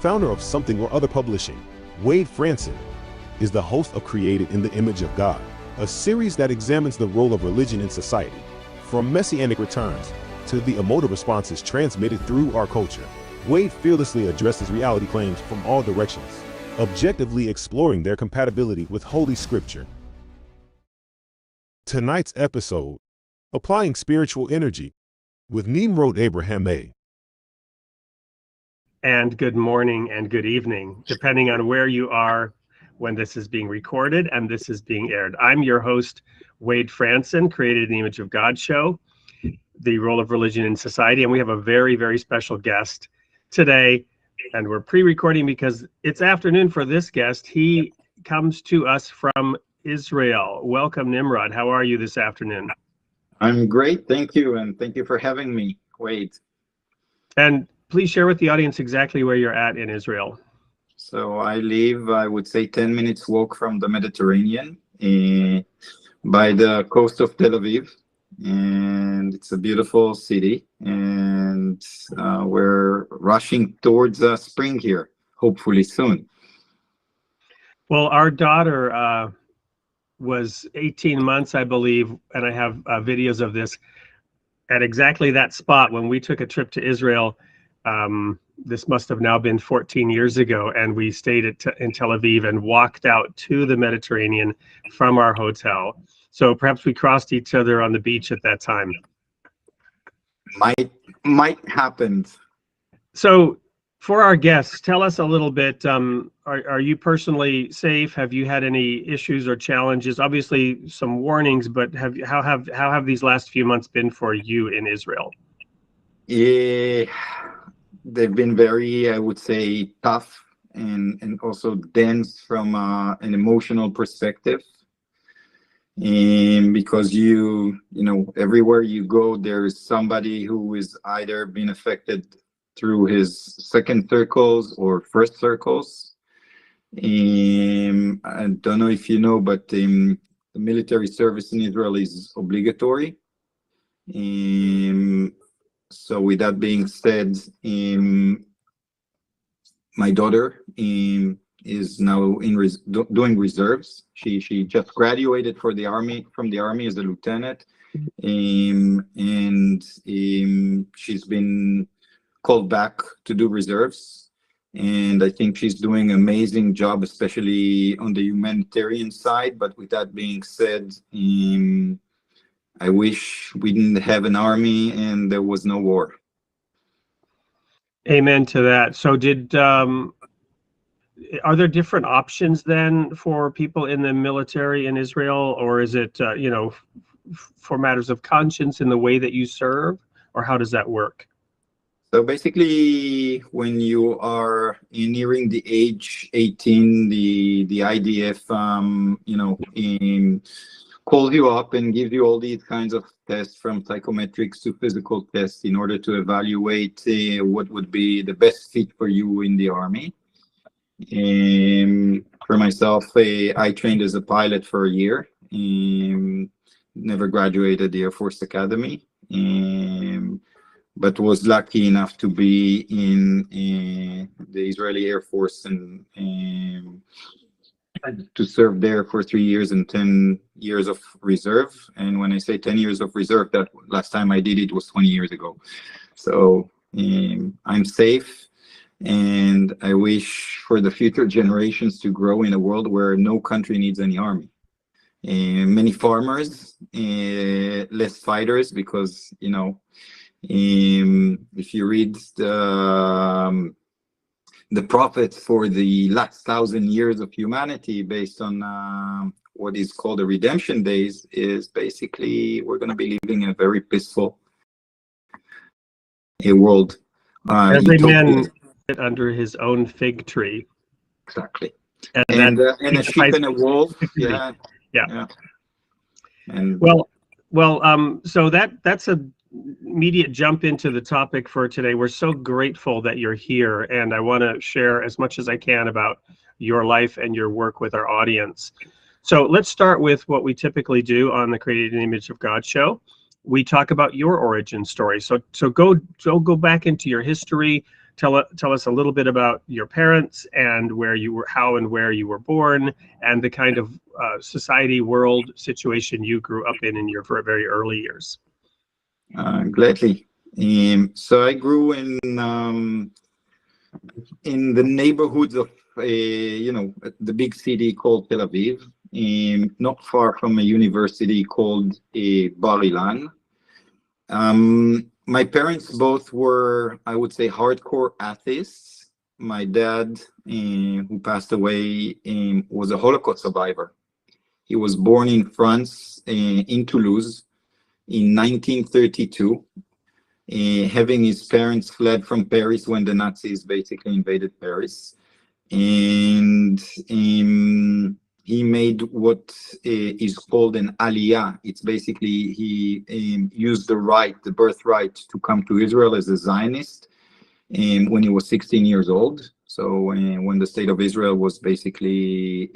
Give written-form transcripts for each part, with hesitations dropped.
founder of Something or Other Publishing, Wade Franson, is the host of Created in the Image of God, a series that examines the role of religion in society, from messianic returns to the emotive responses transmitted through our culture. Wade fearlessly addresses reality claims from all directions, objectively exploring their compatibility with Holy Scripture. Tonight's episode, Applying Spiritual Energy, with Nimrod Avraham. And good morning and good evening, depending on where you are when this is being recorded and this is being aired. I'm your host, Wade Franson, Created in the Image of God show, the role of religion in society. And we have a very, very special guest today. And we're pre-recording because it's afternoon for this guest. He comes to us from Israel. Welcome, Nimrod. How are you this afternoon? I'm great, thank you, and thank you for having me, Wade. And please share with the audience exactly where you're at in Israel. So I live, I would say, 10 minutes walk from the Mediterranean by the coast of Tel Aviv, and it's a beautiful city, and we're rushing towards spring here, hopefully soon. Well, our daughter was 18 months, I believe, and I have videos of this at exactly that spot when we took a trip to Israel. This must have now been 14 years ago, and we stayed in Tel Aviv and walked out to the Mediterranean from our hotel. So perhaps we crossed each other on the beach at that time. Might happen. So for our guests, tell us a little bit, are you personally safe? Have you had any issues or challenges? Obviously some warnings, but how have these last few months been for you in Israel? Yeah, they've been very, I would say, tough and also dense from an emotional perspective. And because you know, everywhere you go, there's somebody who is either been affected through his second circles or first circles. I don't know if you know, but the military service in Israel is obligatory. So with that being said, my daughter is now doing reserves. She just graduated from the army as a lieutenant, and she's been called back to do reserves, and I think she's doing an amazing job, especially on the humanitarian side. But with that being said, I wish we didn't have an army and there was no war. Amen to that. So are there different options then for people in the military in Israel, or is it, for matters of conscience in the way that you serve, or how does that work? So basically, when you are nearing the age 18, the IDF, calls you up and gives you all these kinds of tests, from psychometrics to physical tests, in order to evaluate what would be the best fit for you in the army. For myself, I trained as a pilot for a year, never graduated the Air Force Academy, but was lucky enough to be in the Israeli Air Force and to serve there for 3 years and 10 years of reserve. And when I say 10 years of reserve, that last time I did it was 20 years ago. So I'm safe, and I wish for the future generations to grow in a world where no country needs any army. Many farmers, less fighters, because, if you read the prophets for the last 1,000 years of humanity, based on what is called the redemption days, is basically we're going to be living in a very peaceful world. Every man under his own fig tree. Exactly. And a sheep and a wolf. Yeah. And so that's a immediate jump into the topic for today. We're so grateful that you're here, and I want to share as much as I can about your life and your work with our audience. So let's start with what we typically do on the Created in the Image of God show. We talk about your origin story. So go back into your history. tell us a little bit about your parents and where you were, how and where you were born, and the kind of society world situation you grew up in your very early years. Gladly. So I grew in the neighborhoods of the big city called Tel Aviv, not far from a university called Bar Ilan. My parents both were, I would say, hardcore atheists. My dad, who passed away, was a Holocaust survivor. He was born in France, in Toulouse, in 1932, having his parents fled from Paris when the Nazis basically invaded Paris. And he made what is called an aliyah. It's basically he used the birthright to come to Israel as a Zionist when he was 16 years old. So when the state of Israel was basically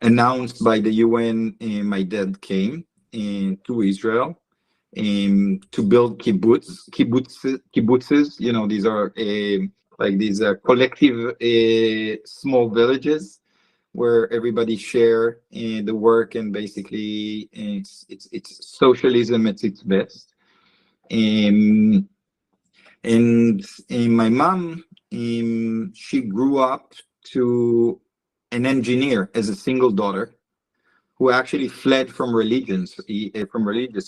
announced by the UN, my dad came to Israel to build kibbutzes. You know, these are these collective small villages where everybody share the work, and basically it's socialism at its best. And my mom, she grew up to an engineer as a single daughter, who actually fled from religions. He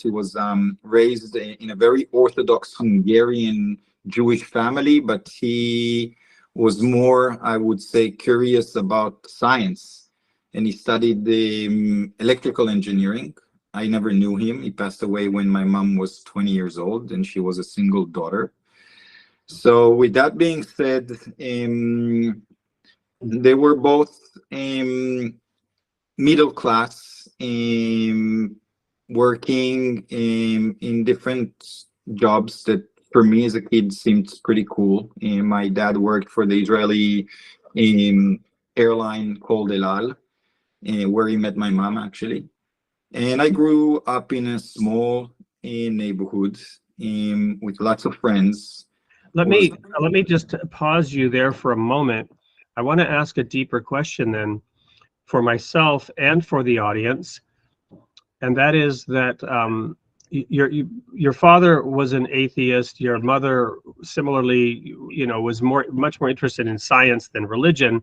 was raised in a very Orthodox Hungarian Jewish family, but he was more, I would say, curious about science, and he studied electrical engineering. I never knew him. He passed away when my mom was 20 years old, and she was a single daughter. So with that being said, they were both middle class, working in different jobs that for me as a kid seemed pretty cool. My dad worked for the Israeli airline called El Al, where he met my mom actually. And I grew up in a small neighborhood with lots of friends. Let me just pause you there for a moment. I want to ask a deeper question then for myself and for the audience, and that is that your father was an atheist. Your mother similarly, was much more interested in science than religion,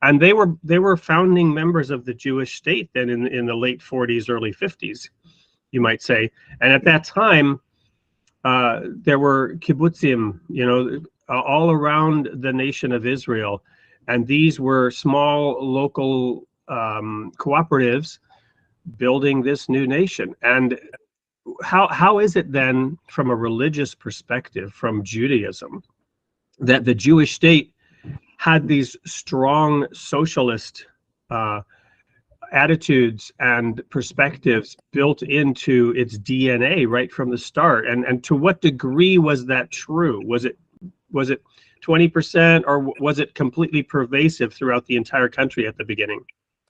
and they were founding members of the Jewish state then in the late 40s, early 50s, you might say. And at that time, there were kibbutzim, all around the nation of Israel. And these were small local cooperatives building this new nation. And how is it then, from a religious perspective, from Judaism, that the Jewish state had these strong socialist attitudes and perspectives built into its DNA right from the start? And to what degree was that true? Was it 20%, or was it completely pervasive throughout the entire country at the beginning?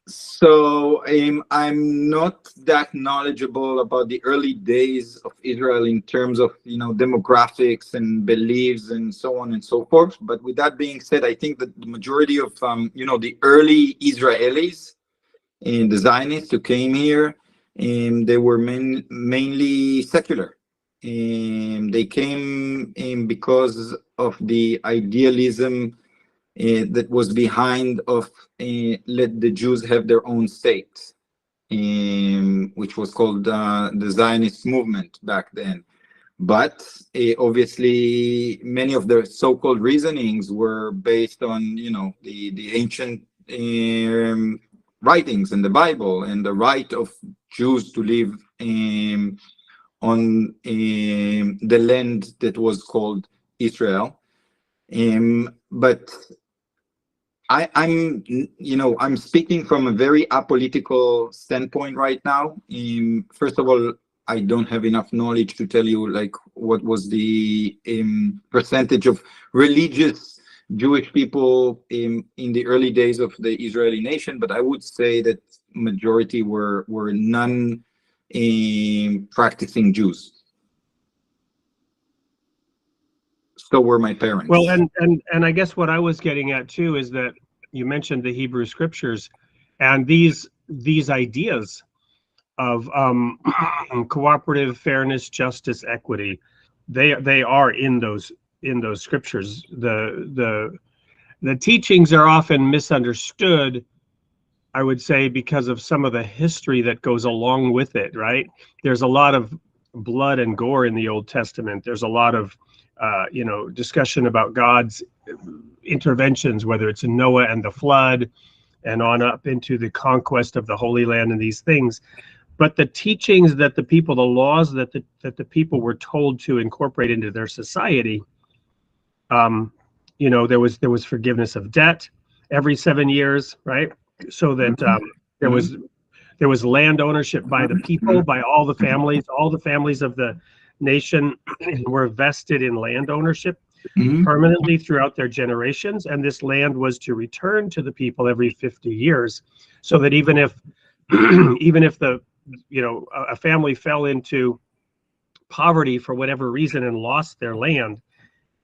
So I'm not that knowledgeable about the early days of Israel in terms of demographics and beliefs and so on and so forth. But with that being said, I think that the majority of the early Israelis and the Zionists who came here, they were mainly secular. They came because of the idealism that was behind of let the Jews have their own state, which was called the Zionist movement back then. But obviously, many of their so-called reasonings were based on the ancient writings in the Bible and the right of Jews to live on the land that was called Israel. But I'm speaking from a very apolitical standpoint right now. First of all, I don't have enough knowledge to tell you what was the percentage of religious Jewish people in the early days of the Israeli nation, but I would say that majority were practicing Jews. so were my parents. Well, and I guess what I was getting at too is that you mentioned the Hebrew scriptures, and these ideas of cooperative fairness, justice, equity, they are in those scriptures. The teachings are often misunderstood, I would say, because of some of the history that goes along with it, right? There's a lot of blood and gore in the Old Testament. There's a lot of discussion about God's interventions, whether it's in Noah and the flood and on up into the conquest of the Holy Land and these things. But the teachings that the people, the laws that the people were told to incorporate into their society, there was forgiveness of debt every 7 years, right? So that there was land ownership by the people, by all the families of the nation were vested in land ownership permanently throughout their generations, and this land was to return to the people every 50 years, so that even if a family fell into poverty for whatever reason and lost their land,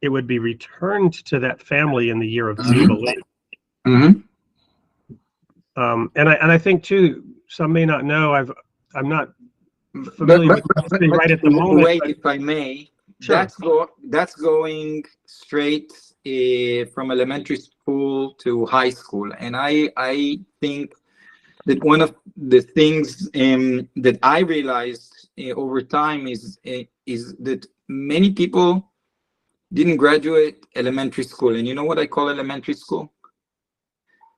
it would be returned to that family in the year of Jubilee. And I think too, some may not know, I'm not familiar with history right at the moment. Wait, if I may, sure. That's going straight from elementary school to high school, and I think that one of the things that I realized over time is that many people didn't graduate elementary school. And you know what I call elementary school?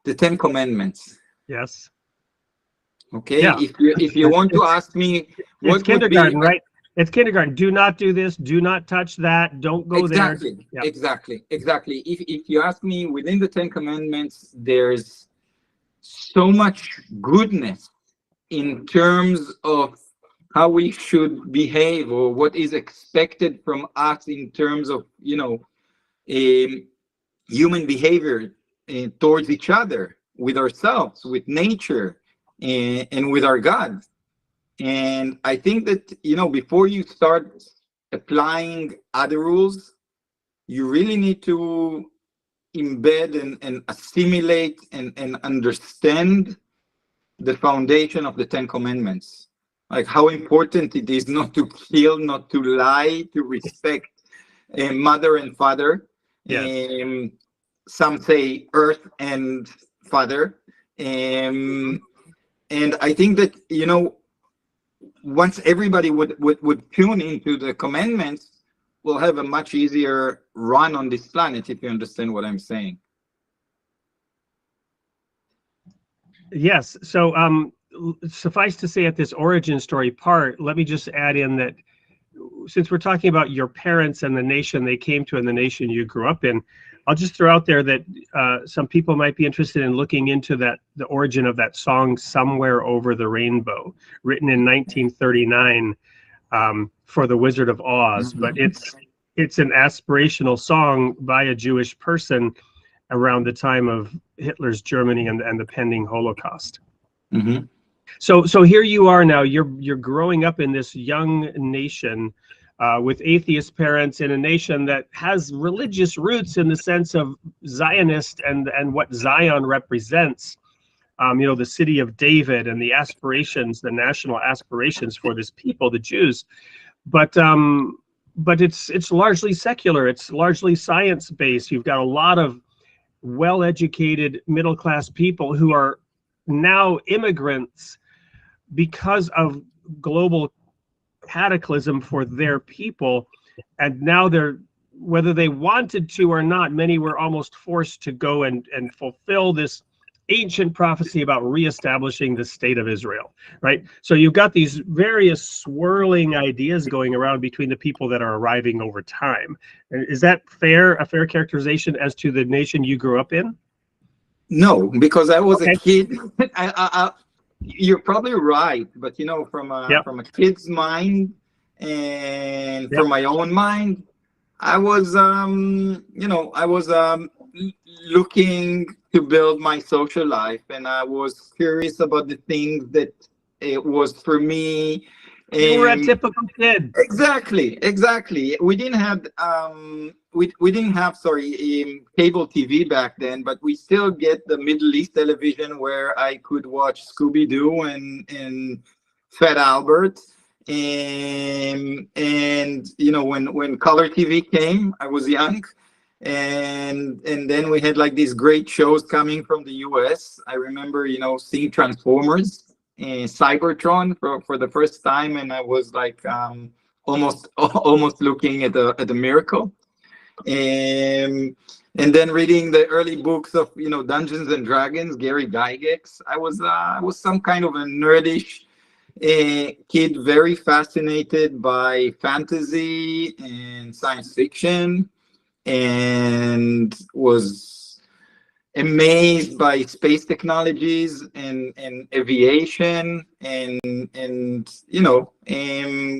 The 10 Commandments. Yes. Okay. Yeah. If you want to ask me, what it's kindergarten, right? It's kindergarten. Do not do this. Do not touch that. Don't go there. Yeah. Exactly. If you ask me, within the 10 Commandments, there's so much goodness in terms of how we should behave, or what is expected from us in terms of human behavior towards each other, with ourselves, with nature, and with our God. And I think that before you start applying other rules, you really need to embed and assimilate and understand the foundation of the 10 Commandments, like how important it is not to kill, not to lie, to respect mother and father. Yes. Some say earth and father. And I think that once everybody would tune into the commandments, we'll have a much easier run on this planet, if you understand what I'm saying. Yes. So suffice to say, at this origin story part, let me just add in that since we're talking about your parents and the nation they came to and the nation you grew up in, I'll just throw out there that some people might be interested in looking into the origin of that song, Somewhere Over the Rainbow, written in 1939 for the Wizard of Oz. But it's an aspirational song by a Jewish person around the time of Hitler's Germany and the pending Holocaust. So here you are now, you're growing up in this young nation with atheist parents, in a nation that has religious roots in the sense of Zionist and what Zion represents, the city of David and the aspirations, the national aspirations for this people, the Jews. But it's largely secular. It's largely science-based. You've got a lot of well-educated middle-class people who are now immigrants because of global cataclysm for their people, and now they're, whether they wanted to or not, many were almost forced to go and fulfill this ancient prophecy about reestablishing the state of Israel, right? So you've got these various swirling ideas going around between the people that are arriving over time. Is that a fair characterization as to the nation you grew up in? No, because I was a kid. You're probably right, but from a kid's mind and from my own mind, I was looking to build my social life, and I was curious about the things that it was for me You were a typical kid. Exactly. We didn't have we didn't have cable TV back then, but we still get the Middle East television where I could watch Scooby-Doo and Fat Albert. And you know, when color TV came, I was young, and then we had like these great shows coming from the US. I remember, you know, seeing Transformers and Cybertron for the first time, and I was like almost looking at a miracle. And then reading the early books of, you know, Dungeons and Dragons, Gary Gygax. I was some kind of a nerdish kid, very fascinated by fantasy and science fiction, and was amazed by space technologies and aviation, and you know,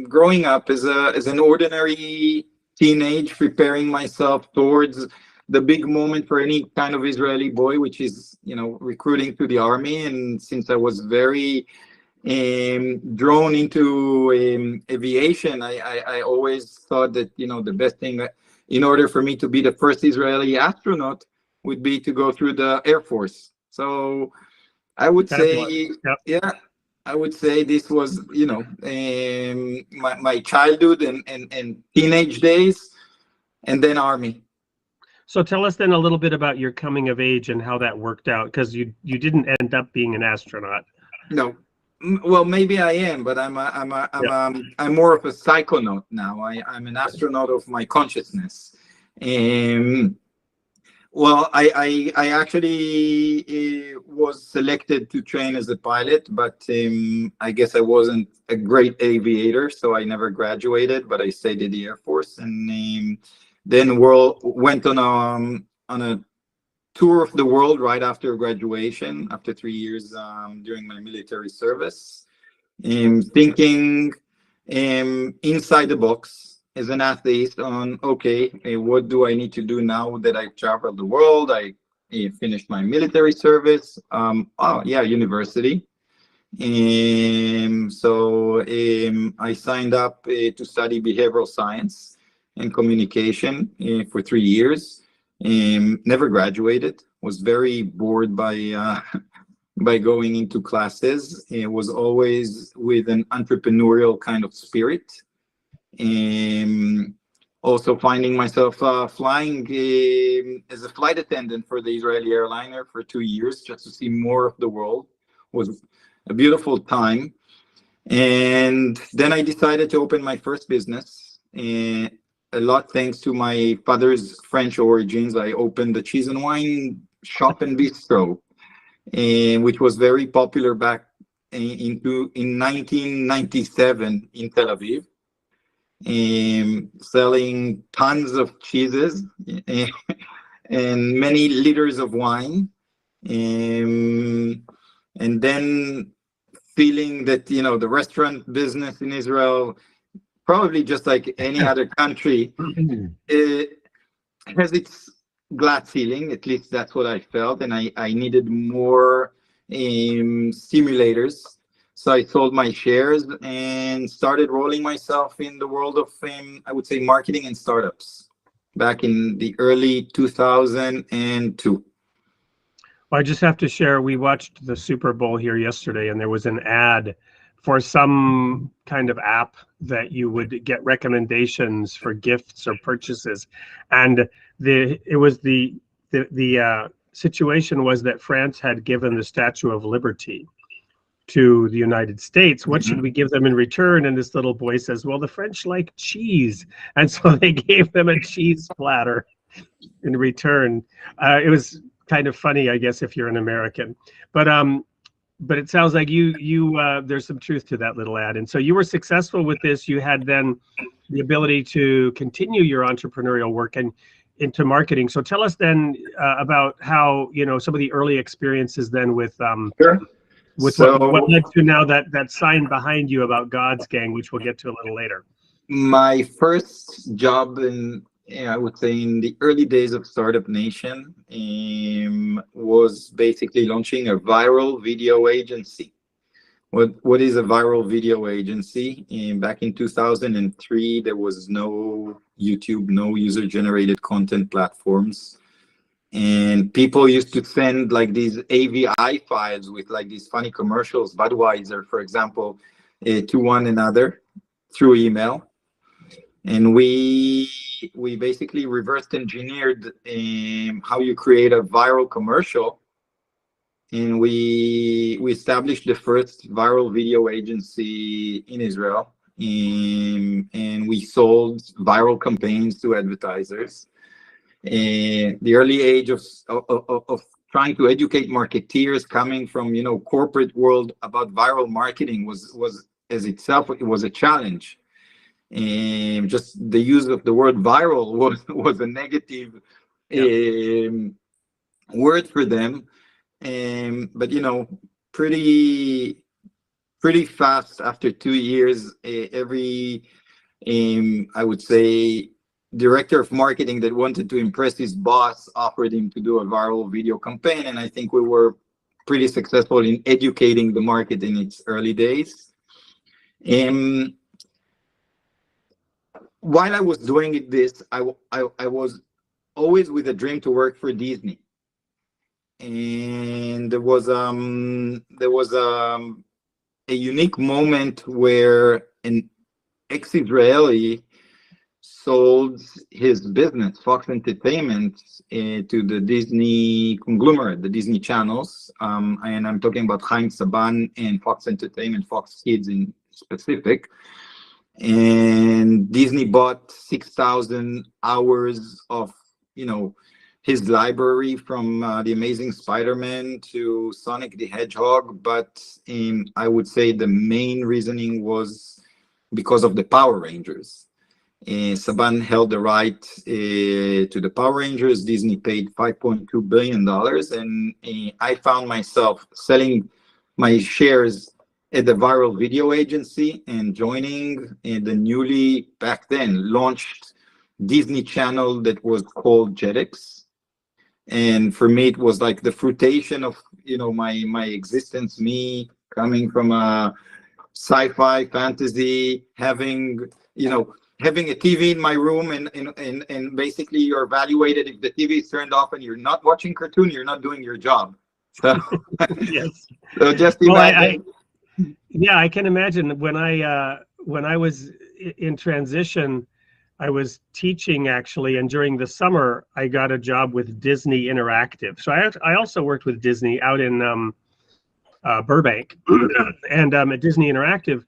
growing up as an ordinary teenage, preparing myself towards the big moment for any kind of Israeli boy, which is, you know, recruiting to the army. And since I was very drawn into aviation, I always thought that, you know, the best thing in order for me to be the first Israeli astronaut would be to go through the Air Force. So I would say, yeah, I would say this was, you know, my childhood and teenage days, and then Army. So tell us then a little bit about your coming of age and how that worked out, because you didn't end up being an astronaut. No. Well, maybe I am, but I'm more of a psychonaut now. I'm an astronaut of my consciousness. Well, I actually was selected to train as a pilot, but I guess I wasn't a great aviator, so I never graduated. But I stayed in the Air Force, and then went on a tour of the world right after graduation, after 3 years during my military service, thinking inside the box as an athlete on, okay, what do I need to do now that I've traveled the world? I finished my military service. University. So I signed up to study behavioral science and communication for 3 years. Never graduated. Was very bored by going into classes. It was always with an entrepreneurial kind of spirit. Also finding myself flying as a flight attendant for the Israeli airliner for 2 years, just to see more of the world. Was a beautiful time. And then I decided to open my first business. A lot thanks to my father's French origins, I opened a cheese and wine shop and bistro, which was very popular back in 1997 in Tel Aviv, selling tons of cheeses and many liters of wine, and then feeling that, you know, the restaurant business in Israel, probably just like any other country, it has its glass ceiling. At least that's what I felt, and I needed more stimulators. So I sold my shares and started rolling myself in the world of, I would say, marketing and startups back in the early 2002. Well, I just have to share, we watched the Super Bowl here yesterday, and there was an ad for some kind of app that you would get recommendations for gifts or purchases. And the situation was that France had given the Statue of Liberty to the United States. What should we give them in return? And this little boy says, well, the French like cheese. And so they gave them a cheese platter in return. It was kind of funny, I guess, if you're an American. But it sounds like you there's some truth to that little ad. And so you were successful with this. You had then the ability to continue your entrepreneurial work and into marketing. So tell us then about how, you know, some of the early experiences then with Sure. With what led to now that sign behind you about God's Gang, which we'll get to a little later. My first job I would say in the early days of Startup Nation was basically launching a viral video agency. what is a viral video agency. And back in 2003, there was no YouTube, no user-generated content platforms. And people used to send like these AVI files with like these funny commercials, Budweiser, for example, to one another through email. And we basically reverse engineered how you create a viral commercial. And we established the first viral video agency in Israel. And we sold viral campaigns to advertisers. And the early age of trying to educate marketeers coming from, you know, corporate world about viral marketing was as itself, it was a challenge. And just the use of the word viral was a negative word for them. But you know, pretty fast after 2 years, every I would say director of marketing that wanted to impress his boss offered him to do a viral video campaign, and I think we were pretty successful in educating the market in its early days. While I was doing this, I was always with a dream to work for Disney. And there was a unique moment where an ex-Israeli sold his business, Fox Entertainment, to the Disney conglomerate, the Disney channels. And I'm talking about Chaim Saban and Fox Entertainment, Fox Kids in specific. And Disney bought 6,000 hours of, you know, his library from The Amazing Spider-Man to Sonic the Hedgehog. But I would say the main reasoning was because of the Power Rangers. Saban held the right to the Power Rangers. Disney paid $5.2 billion. And I found myself selling my shares at the viral video agency and joining the newly, back then, launched Disney channel that was called Jetix. And for me, it was like the fruition of, you know, my existence, me coming from a sci-fi fantasy, having a TV in my room, and basically you're evaluated if the TV is turned off and you're not watching cartoon, you're not doing your job. So, Yes. So just imagine. Yeah, I can imagine when I was in transition, I was teaching actually, and during the summer I got a job with Disney Interactive. So I also worked with Disney out in Burbank, and at Disney Interactive,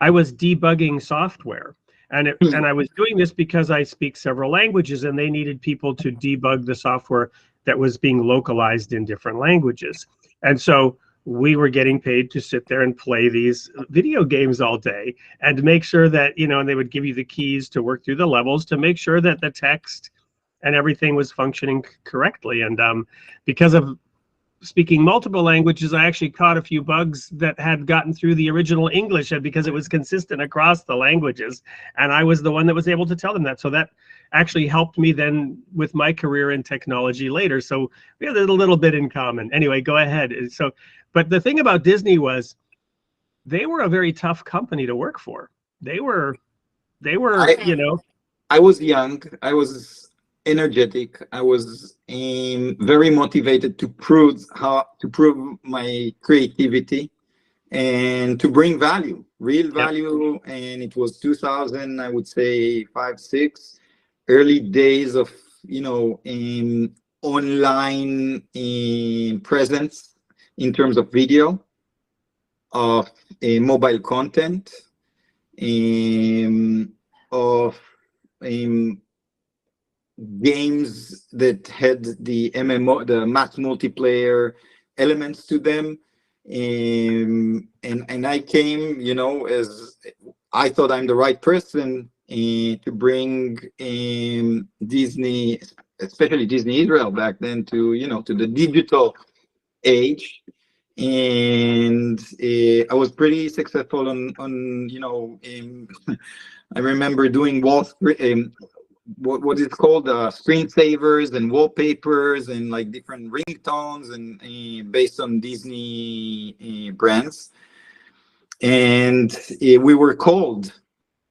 I was debugging software, and I was doing this because I speak several languages, and they needed people to debug the software that was being localized in different languages, and so we were getting paid to sit there and play these video games all day and make sure that, you know, and they would give you the keys to work through the levels to make sure that the text and everything was functioning correctly. And because of speaking multiple languages, I actually caught a few bugs that had gotten through the original English, and because it was consistent across the languages, and I was the one that was able to tell them that. So that actually helped me then with my career in technology later. So we had a little bit in common. Anyway, go ahead. So, but the thing about Disney was they were a very tough company to work for. They were, you know. I was young. I was energetic. I was very motivated to prove my creativity and to bring value, real value. Yep. And it was 2000, I would say 5, 6, early days of, you know, online presence in terms of video, of mobile content, of games that had the MMO, the mass multiplayer elements to them. And I came, you know, as I thought I'm the right person to bring Disney, especially Disney Israel back then, to, you know, to the digital age. And I was pretty successful on you know, I remember doing what is called screensavers and wallpapers and like different ringtones and based on Disney brands. And we were called.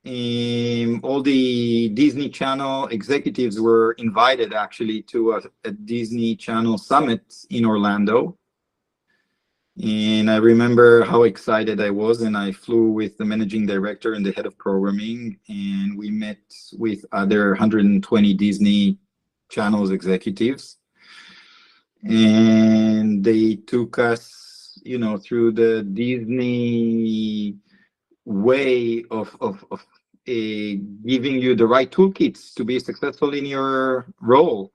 All the Disney Channel executives were invited actually to a Disney Channel summit in Orlando. And I remember how excited I was, and I flew with the managing director and the head of programming, and we met with other 120 Disney Channels executives. And they took us, you know, through the Disney way of giving you the right toolkits to be successful in your role.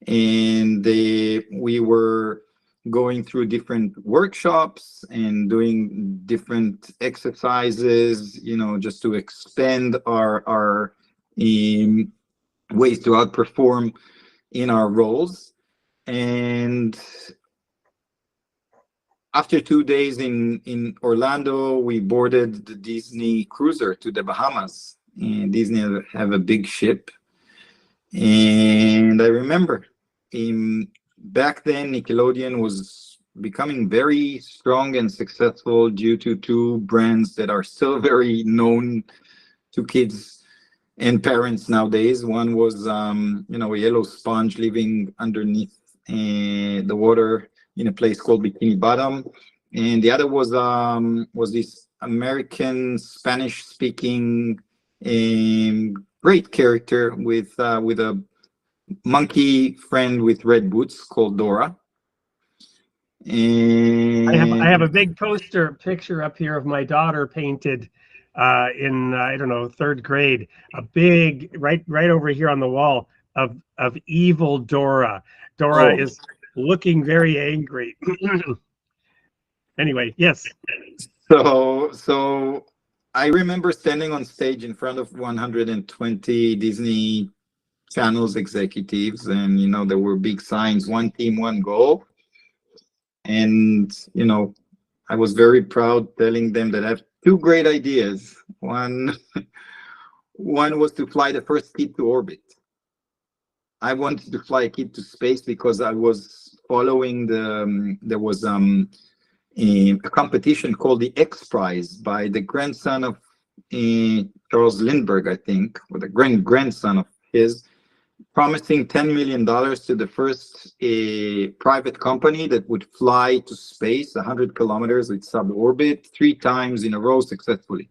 And we were going through different workshops and doing different exercises, you know, just to expand our ways to outperform in our roles. And after 2 days in Orlando, we boarded the Disney cruiser to the Bahamas. And Disney have a big ship. And I remember back then, Nickelodeon was becoming very strong and successful due to two brands that are still very known to kids and parents nowadays. One was, you know, a yellow sponge living underneath the water in a place called Bikini Bottom, and the other was this American Spanish-speaking great character with a monkey friend with red boots called Dora. And I have a big picture up here of my daughter painted in I don't know, 3rd grade. A big right over here on the wall of evil Dora. Dora is looking very angry. Anyway, yes. So I remember standing on stage in front of 120 Disney Channels executives, and you know, there were big signs, one team, one goal. And you know, I was very proud telling them that I have two great ideas. One was to fly the first kid to orbit. I wanted to fly a kid to space because I was following there was a competition called the X Prize by the grandson of Charles Lindbergh, I think, or the grandson of his, promising $10 million to the first private company that would fly to space 100 kilometers with suborbit 3 times in a row successfully.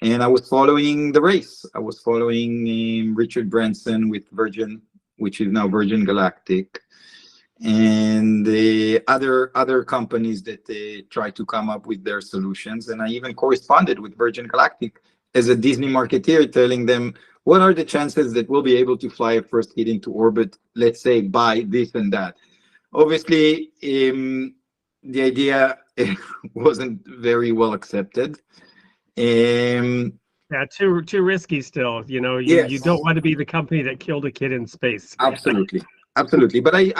And I was following the race. I was following Richard Branson with Virgin, which is now Virgin Galactic, and the other companies that try to come up with their solutions. And I even corresponded with Virgin Galactic as a Disney marketeer, telling them, what are the chances that we'll be able to fly a first kid into orbit, let's say, by this and that? Obviously, the idea wasn't very well accepted. Yeah, too risky still. You know, you don't want to be the company that killed a kid in space. Absolutely. But I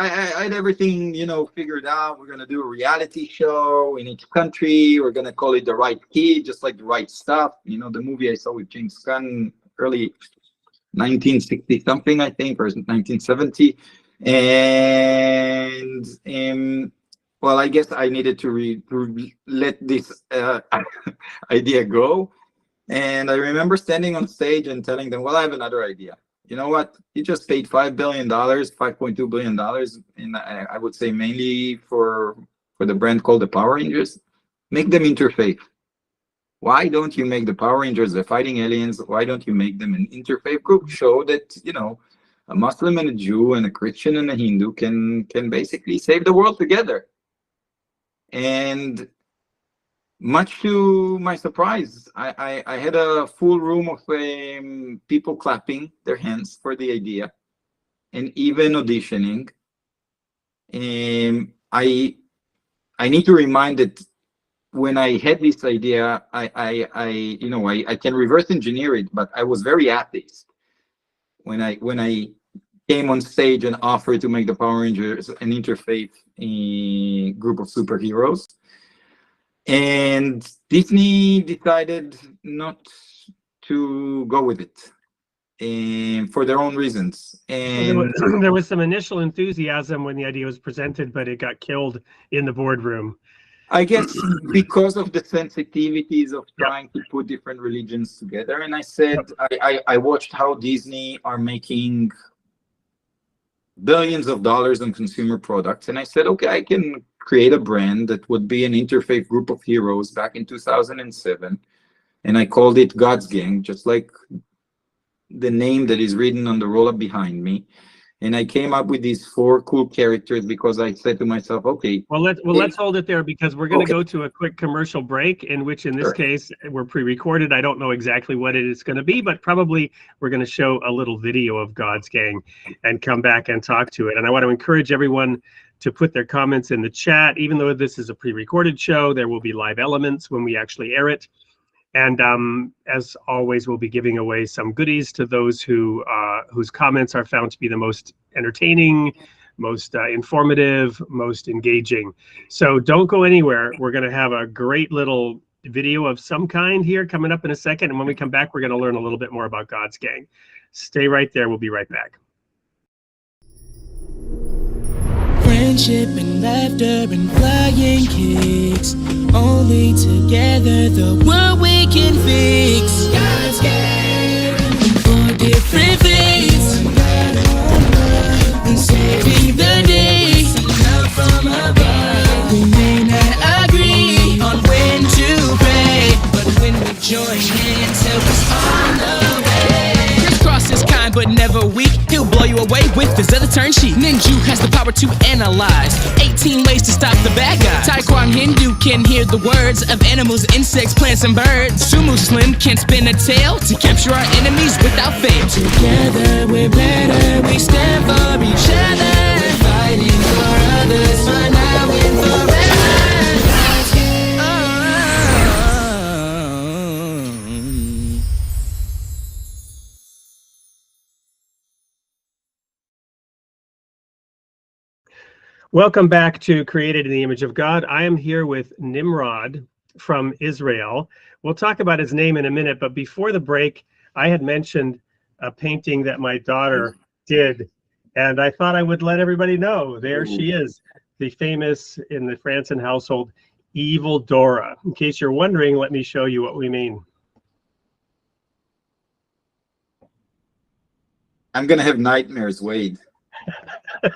had everything, you know, figured out. We're going to do a reality show in each country. We're going to call it The Right Kid, just like The Right Stuff. You know, the movie I saw with James Gunn, early 1960 something, I think, or 1970. And well, I guess I needed to let this idea go. And I remember standing on stage and telling them, well, I have another idea. You know what? You just paid $5 billion, $5.2 billion, and I would say mainly for the brand called the Power Rangers. Make them interfaith. Why don't you make the Power Rangers, the fighting aliens? Why don't you make them an interfaith group? Show that, you know, a Muslim and a Jew and a Christian and a Hindu can basically save the world together. And much to my surprise, I had a full room of people clapping their hands for the idea and even auditioning. I need to remind that when I had this idea, I can reverse engineer it, but I was very atheist when I came on stage and offered to make the Power Rangers an interfaith group of superheroes. And Disney decided not to go with it. for their own reasons. And there was some initial enthusiasm when the idea was presented, but it got killed in the boardroom. I guess because of the sensitivities of trying to put different religions together. And I said, I watched how Disney are making billions of dollars on consumer products. And I said, okay, I can create a brand that would be an interfaith group of heroes back in 2007. And I called it God's Gang, just like the name that is written on the roll-up behind me. And I came up with these 4 cool characters because I said to myself, okay. Well, let's hold it there, because we're going to go to a quick commercial break, in which in this case we're pre-recorded. I don't know exactly what it is going to be, but probably we're going to show a little video of God's Gang and come back and talk to it. And I want to encourage everyone to put their comments in the chat. Even though this is a pre-recorded show, there will be live elements when we actually air it. And as always, we'll be giving away some goodies to those who whose comments are found to be the most entertaining, most informative, most engaging. So don't go anywhere. We're going to have a great little video of some kind here coming up in a second. And when we come back, we're going to learn a little bit more about God's Gang. Stay right there. We'll be right back. Friendship and laughter and flying kicks. Only together the world we can fix. God's Gang. For different faiths. And saving the day. Love from above. We may not agree on when to pray, but when we join hands, help us on the way. Crisscross is kind but never weak. He'll blow you away with his other turn sheet. Ninja has the power to analyze 18 ways to stop the bad guy. Taekwondo Hindu can hear the words of animals, insects, plants, and birds. Sumo Slim can spin a tail to capture our enemies without fail. Together we're better, we stand for each other. We're fighting for others, for now and forever. Welcome back to Created in the Image of God. I am here with Nimrod from Israel. We'll talk about his name in a minute, but before the break, I had mentioned a painting that my daughter did, and I thought I would let everybody know. There she is, the famous, in the Franson household, Evil Dora. In case you're wondering, let me show you what we mean. I'm going to have nightmares, Wade.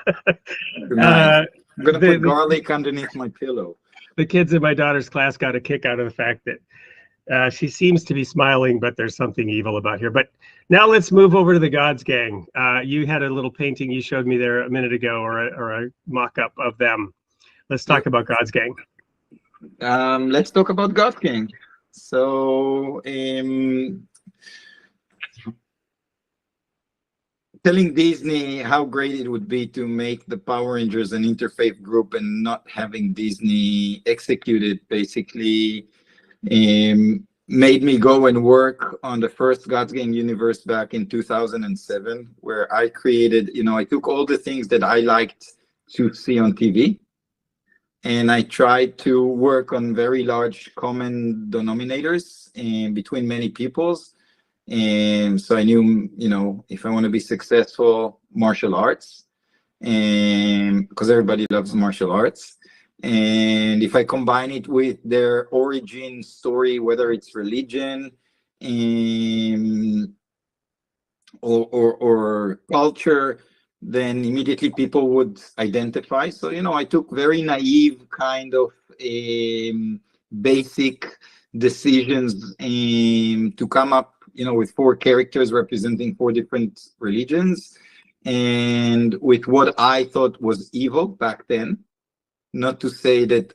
I'm gonna put garlic underneath my pillow. The kids in my daughter's class got a kick out of the fact that she seems to be smiling, but there's something evil about here. But now let's move over to the God's Gang. You had a little painting you showed me there a minute ago, or a mock-up of them. Let's talk about God's Gang. Let's talk about God's Gang. So telling Disney how great it would be to make the Power Rangers an interfaith group and not having Disney execute it basically made me go and work on the first God's Gang universe back in 2007, where I created, I took all the things that I liked to see on TV, and I tried to work on very large common denominators between many peoples. And so I knew, if I want to be successful, martial arts, and because everybody loves martial arts. And if I combine it with their origin story, whether it's religion or culture, then immediately people would identify. So, I took very naive kind of basic decisions to come up with 4 characters representing 4 different religions, and with what I thought was evil back then. Not to say that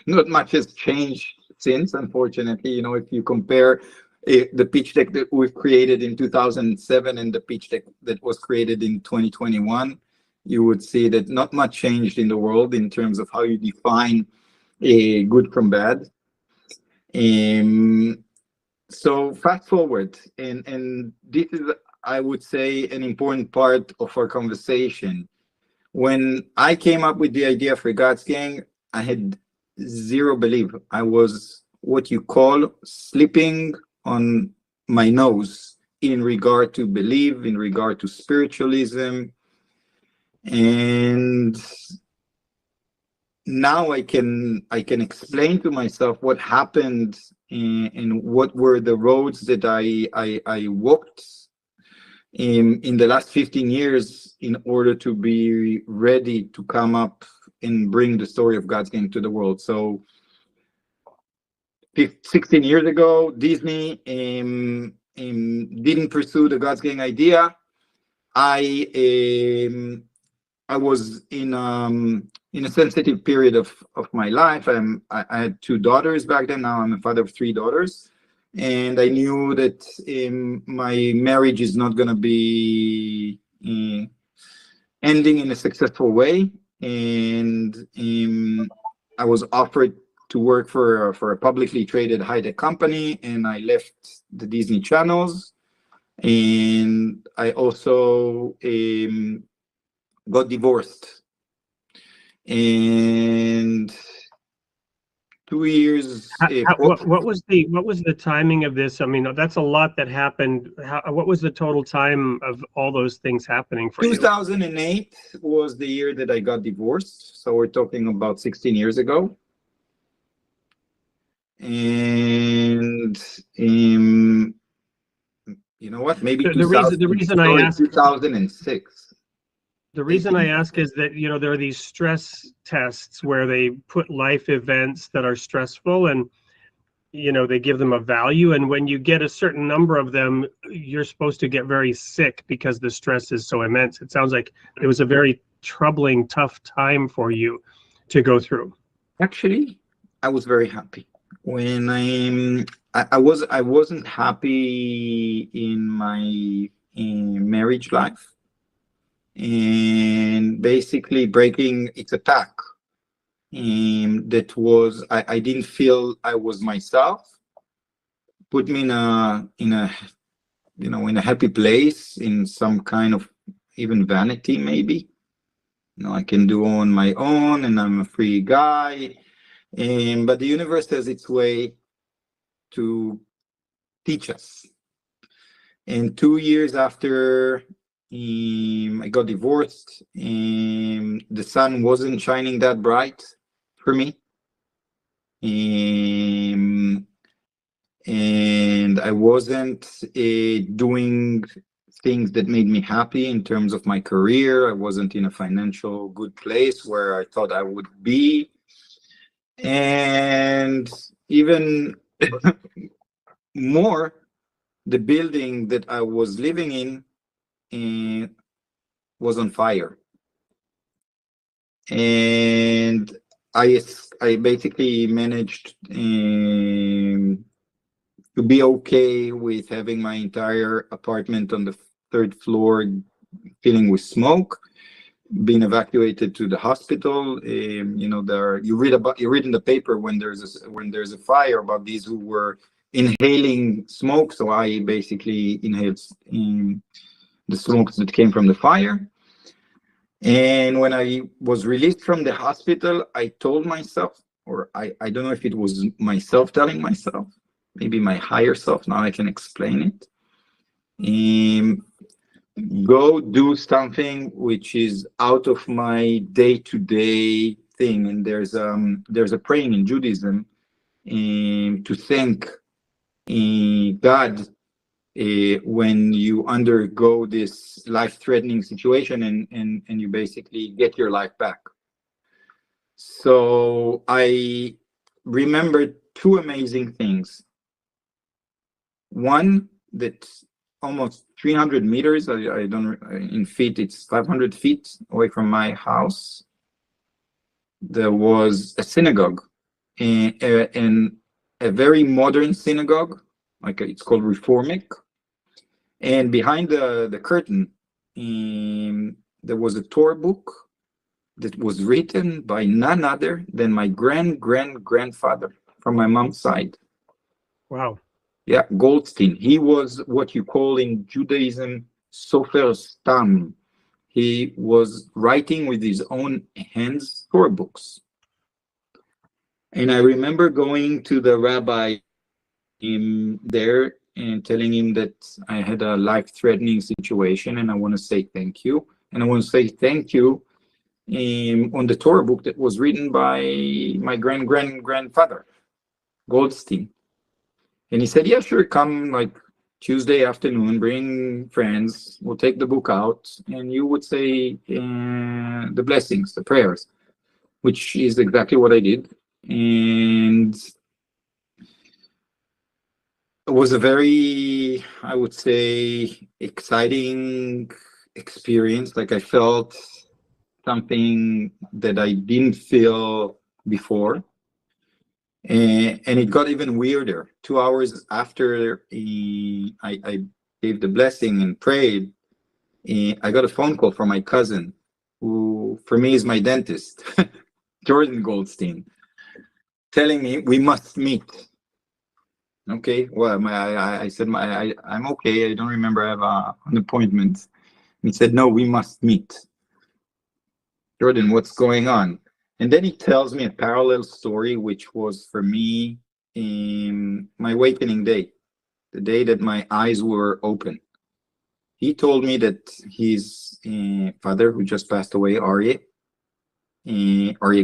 not much has changed since, unfortunately. If you compare the pitch deck that we've created in 2007 and the pitch deck that was created in 2021, you would see that not much changed in the world in terms of how you define good from bad. So fast forward, and this is, I would say, an important part of our conversation. When I came up with the idea for God's Gang, I had zero belief. I was what you call sleeping on my nose in regard to belief, in regard to spiritualism. And now I can explain to myself what happened and what were the roads that I walked in the last 15 years in order to be ready to come up and bring the story of God's game to the world. So 16 years ago, Disney didn't pursue the God's gang idea. I was in a sensitive period of my life. I had 2 daughters back then. Now I'm a father of 3 daughters. And I knew that my marriage is not going to be ending in a successful way. And I was offered to work for a publicly traded high-tech company, and I left the Disney channels. And I also got divorced. And 2 years. What was the timing of this? I mean, that's a lot that happened. What was the total time of all those things happening for you? 2008 was the year that I got divorced. So we're talking about 16 years ago. And you know what? Maybe the reason I ask 2006. The reason I ask is that, you know, there are these stress tests where they put life events that are stressful and, you know, they give them a value. And when you get a certain number of them, you're supposed to get very sick because the stress is so immense. It sounds like it was a very troubling, tough time for you to go through. Actually, I was very happy. When I wasn't happy in my marriage life. And basically breaking its attack. That was I didn't feel I was myself. Put me in a happy place, in some kind of even vanity maybe. You know, I can do on my own and I'm a free guy. But the universe has its way to teach us. And 2 years after I got divorced, the sun wasn't shining that bright for me. And I wasn't doing things that made me happy in terms of my career. I wasn't in a financial good place where I thought I would be. And even more, the building that I was living in was on fire. And I basically managed to be okay with having my entire apartment on the 3rd floor filling with smoke, being evacuated to the hospital. You know, you read in the paper when there's a fire about these who were inhaling smoke. So I basically inhaled the smoke that came from the fire. And when I was released from the hospital, I told myself, or I don't know if it was myself telling myself, maybe my higher self, now I can explain it. Go do something which is out of my day-to-day thing. And there's a praying in Judaism to thank God when you undergo this life-threatening situation and you basically get your life back. So I remembered 2 amazing things. One, that almost 300 meters, I don't, in feet, it's 500 feet away from my house, there was a synagogue, and a very modern synagogue, like it's called Reformic. And behind the curtain, there was a Torah book that was written by none other than my grandfather from my mom's side. Wow. Yeah, Goldstein. He was what you call in Judaism Sofer Stam. He was writing with his own hands Torah books. And I remember going to the rabbi there and telling him that I had a life-threatening situation and I want to say thank you. And I want to say thank you on the Torah book that was written by my grandfather, Goldstein. And he said, yeah, sure, come like Tuesday afternoon, bring friends, we'll take the book out, and you would say the blessings, the prayers, which is exactly what I did. And it was a very, I would say, exciting experience. Like I felt something that I didn't feel before. And it got even weirder. 2 hours after I gave the blessing and prayed, I got a phone call from my cousin, who for me is my dentist, Jordan Goldstein, telling me we must meet. Okay, well, I said I'm okay. I don't remember I have an appointment. He said, no, we must meet. Jordan, what's going on? And then he tells me a parallel story, which was for me in my awakening day, the day that my eyes were open. He told me that his father, who just passed away, Aryeh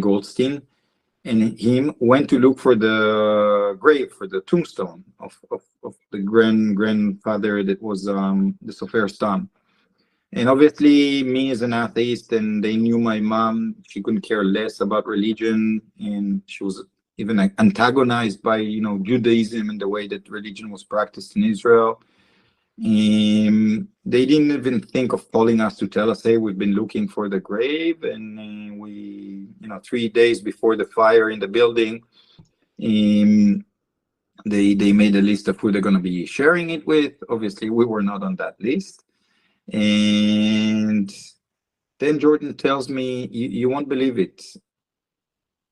Goldstein, and him went to look for the grave, for the tombstone of the grandfather that was the Sofer Stam. And obviously, me as an atheist, and they knew my mom, she couldn't care less about religion, and she was even antagonized by, Judaism and the way that religion was practiced in Israel. They didn't even think of calling us to tell us, hey, we've been looking for the grave, and we, 3 days before the fire in the building, they made a list of who they're going to be sharing it with. Obviously, we were not on that list. And then Jordan tells me, you won't believe it.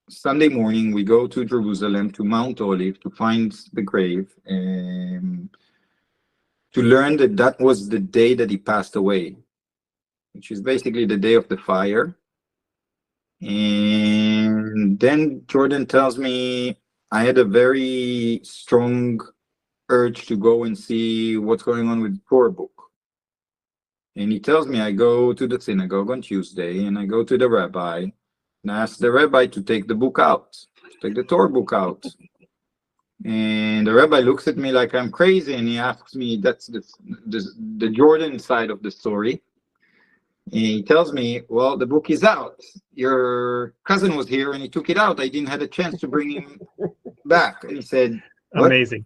Sunday morning, we go to Jerusalem, to Mount Olive, to find the grave, and to learn that was the day that he passed away, which is basically the day of the fire. And then Jordan tells me I had a very strong urge to go and see what's going on with the Torah book. And he tells me I go to the synagogue on Tuesday, and I go to the rabbi, and I ask the rabbi to take the book out, take the Torah book out. And the rabbi looks at me like I'm crazy, and he asks me, that's the Jordan side of the story. And he tells me, well, the book is out. Your cousin was here, and he took it out. I didn't have a chance to bring him back. And he said, what? Amazing.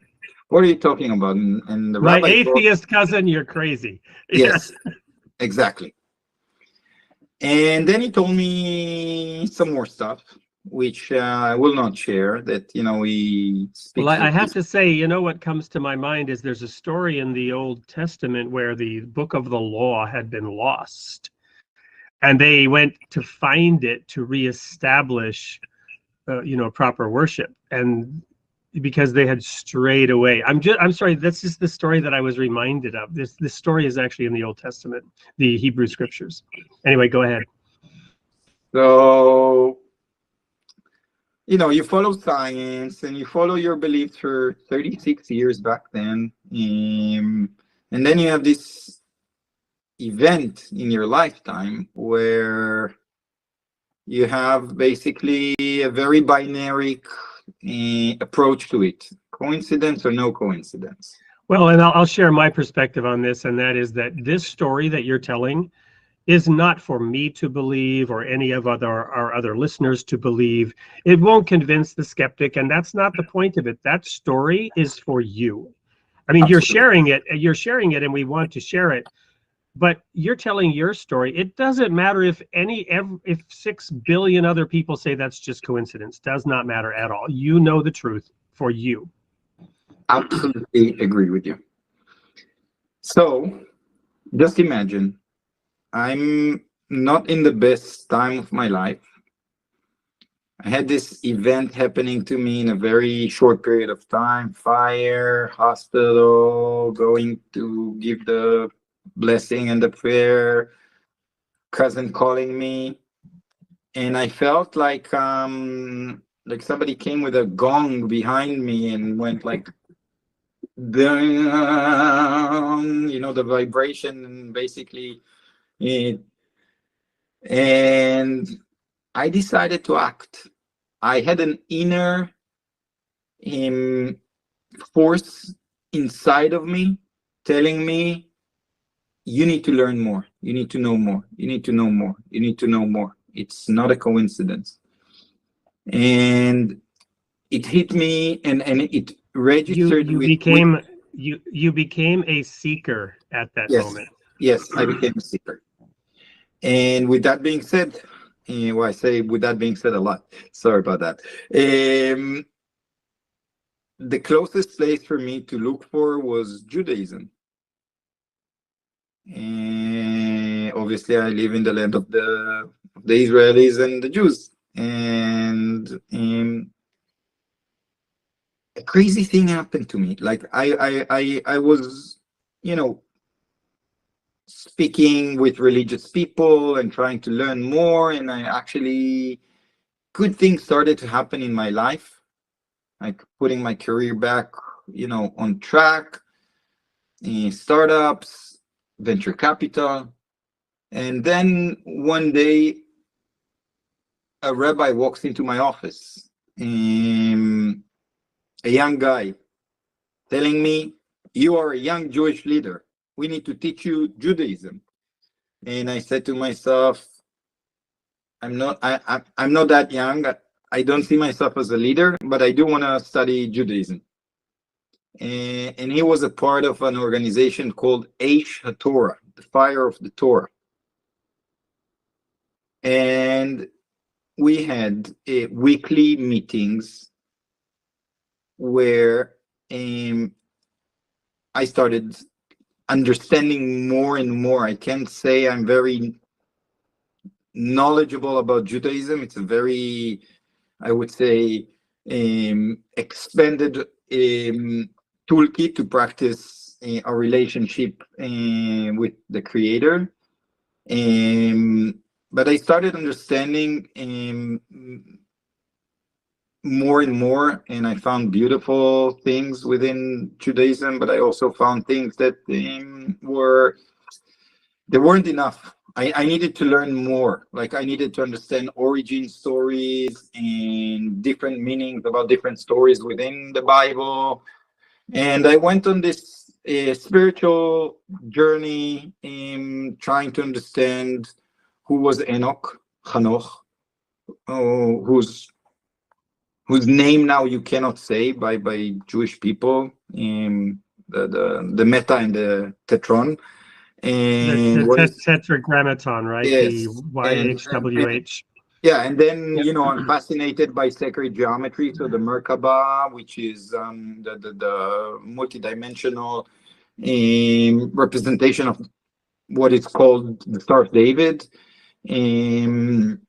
What are you talking about? And the My rabbi atheist cousin, you're crazy. Yes, exactly. And then he told me some more stuff, which I will not share, that, he speaks. Well, I have to say, what comes to my mind is there's a story in the Old Testament where the book of the law had been lost. And they went to find it to reestablish, proper worship. And because they had strayed away. I'm sorry, this is the story that I was reminded of. This story is actually in the Old Testament, the Hebrew scriptures. Anyway, go ahead. So, you follow science and you follow your beliefs for 36 years back then. And then you have this event in your lifetime where you have basically a very binary approach to it. Coincidence or no coincidence? Well, and I'll share my perspective on this, and that is that this story that you're telling is not for me to believe or any of our other listeners to believe. It won't convince the skeptic, and that's not the point of it. That story is for you. I mean, Absolutely. you're sharing it, and we want to share it. But you're telling your story. It doesn't matter if 6 billion other people say that's just coincidence. Does not matter at all. You know the truth for you. Absolutely agree with you. So just imagine I'm not in the best time of my life. I had this event happening to me in a very short period of time. Fire, hospital, going to give the blessing and the prayer, cousin calling me, and I felt like somebody came with a gong behind me and went like the vibration, basically. And I decided to act. I had an inner force inside of me telling me, you need to learn more, you need to know more, you need to know more, you need to know more. It's not a coincidence. And it hit me, and it registered you became a seeker at that moment. Yes, I became a seeker. And with that being said, well, I say with that being said a lot. Sorry about that. The closest place for me to look for was Judaism. And obviously, I live in the land of the Israelis and the Jews. And a crazy thing happened to me. Like I was, speaking with religious people and trying to learn more, and good things started to happen in my life, like putting my career back, on track, startups, venture capital. And then one day, a rabbi walks into my office, a young guy, telling me, you are a young Jewish leader. We need to teach you Judaism. And I said to myself, I'm not that young. I don't see myself as a leader, but I do want to study Judaism. And he was a part of an organization called Eish HaTorah, the Fire of the Torah. And we had weekly meetings where I started understanding more and more. I can't say I'm very knowledgeable about Judaism. It's a very, I would say, expanded toolkit to practice a relationship with the Creator. But I started understanding more and more, and I found beautiful things within Judaism, but I also found things that weren't enough. I needed to learn more. Like, I needed to understand origin stories and different meanings about different stories within the Bible. And I went on this spiritual journey in trying to understand who was Enoch, Hanoch, whose name now you cannot say by Jewish people, the Meta and the Tetron. And the Tetragrammaton, right? Yes. The YHWH. Yeah, and then I'm fascinated by sacred geometry, so the Merkaba, which is the multidimensional representation of what is called the Star of David, and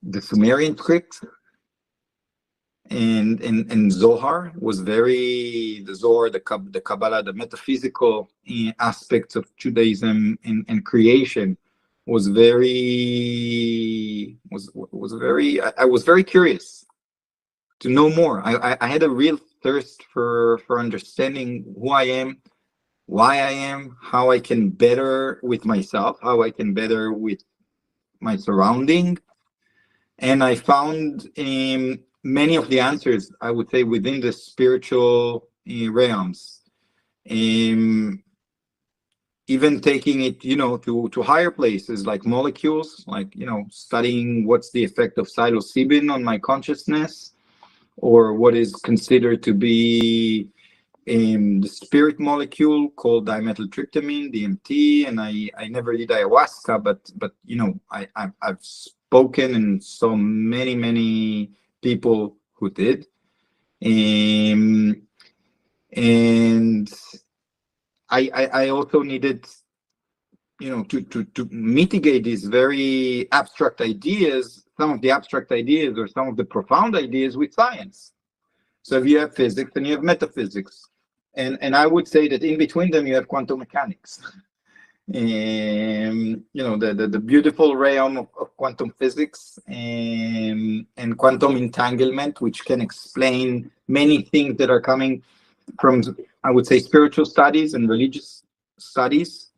the Sumerian script, and Zohar was the Zohar, the Kabbalah, the metaphysical aspects of Judaism and creation was very. I was very curious to know more. I had a real thirst for understanding who I am, why I am, how I can better with myself, how I can better with my surrounding. And I found many of the answers, I would say, within the spiritual realms. Even taking it, to higher places like molecules, like, studying what's the effect of psilocybin on my consciousness, or what is considered to be the spirit molecule called dimethyltryptamine, DMT. And I never did ayahuasca, but I've spoken and saw many people who did. And I also needed, to mitigate these very abstract ideas, some of the abstract ideas or some of the profound ideas with science. So if you have physics, then you have metaphysics. And I would say that in between them, you have quantum mechanics. The beautiful realm of quantum physics and quantum entanglement, which can explain many things that are coming from, I would say, spiritual studies and religious studies.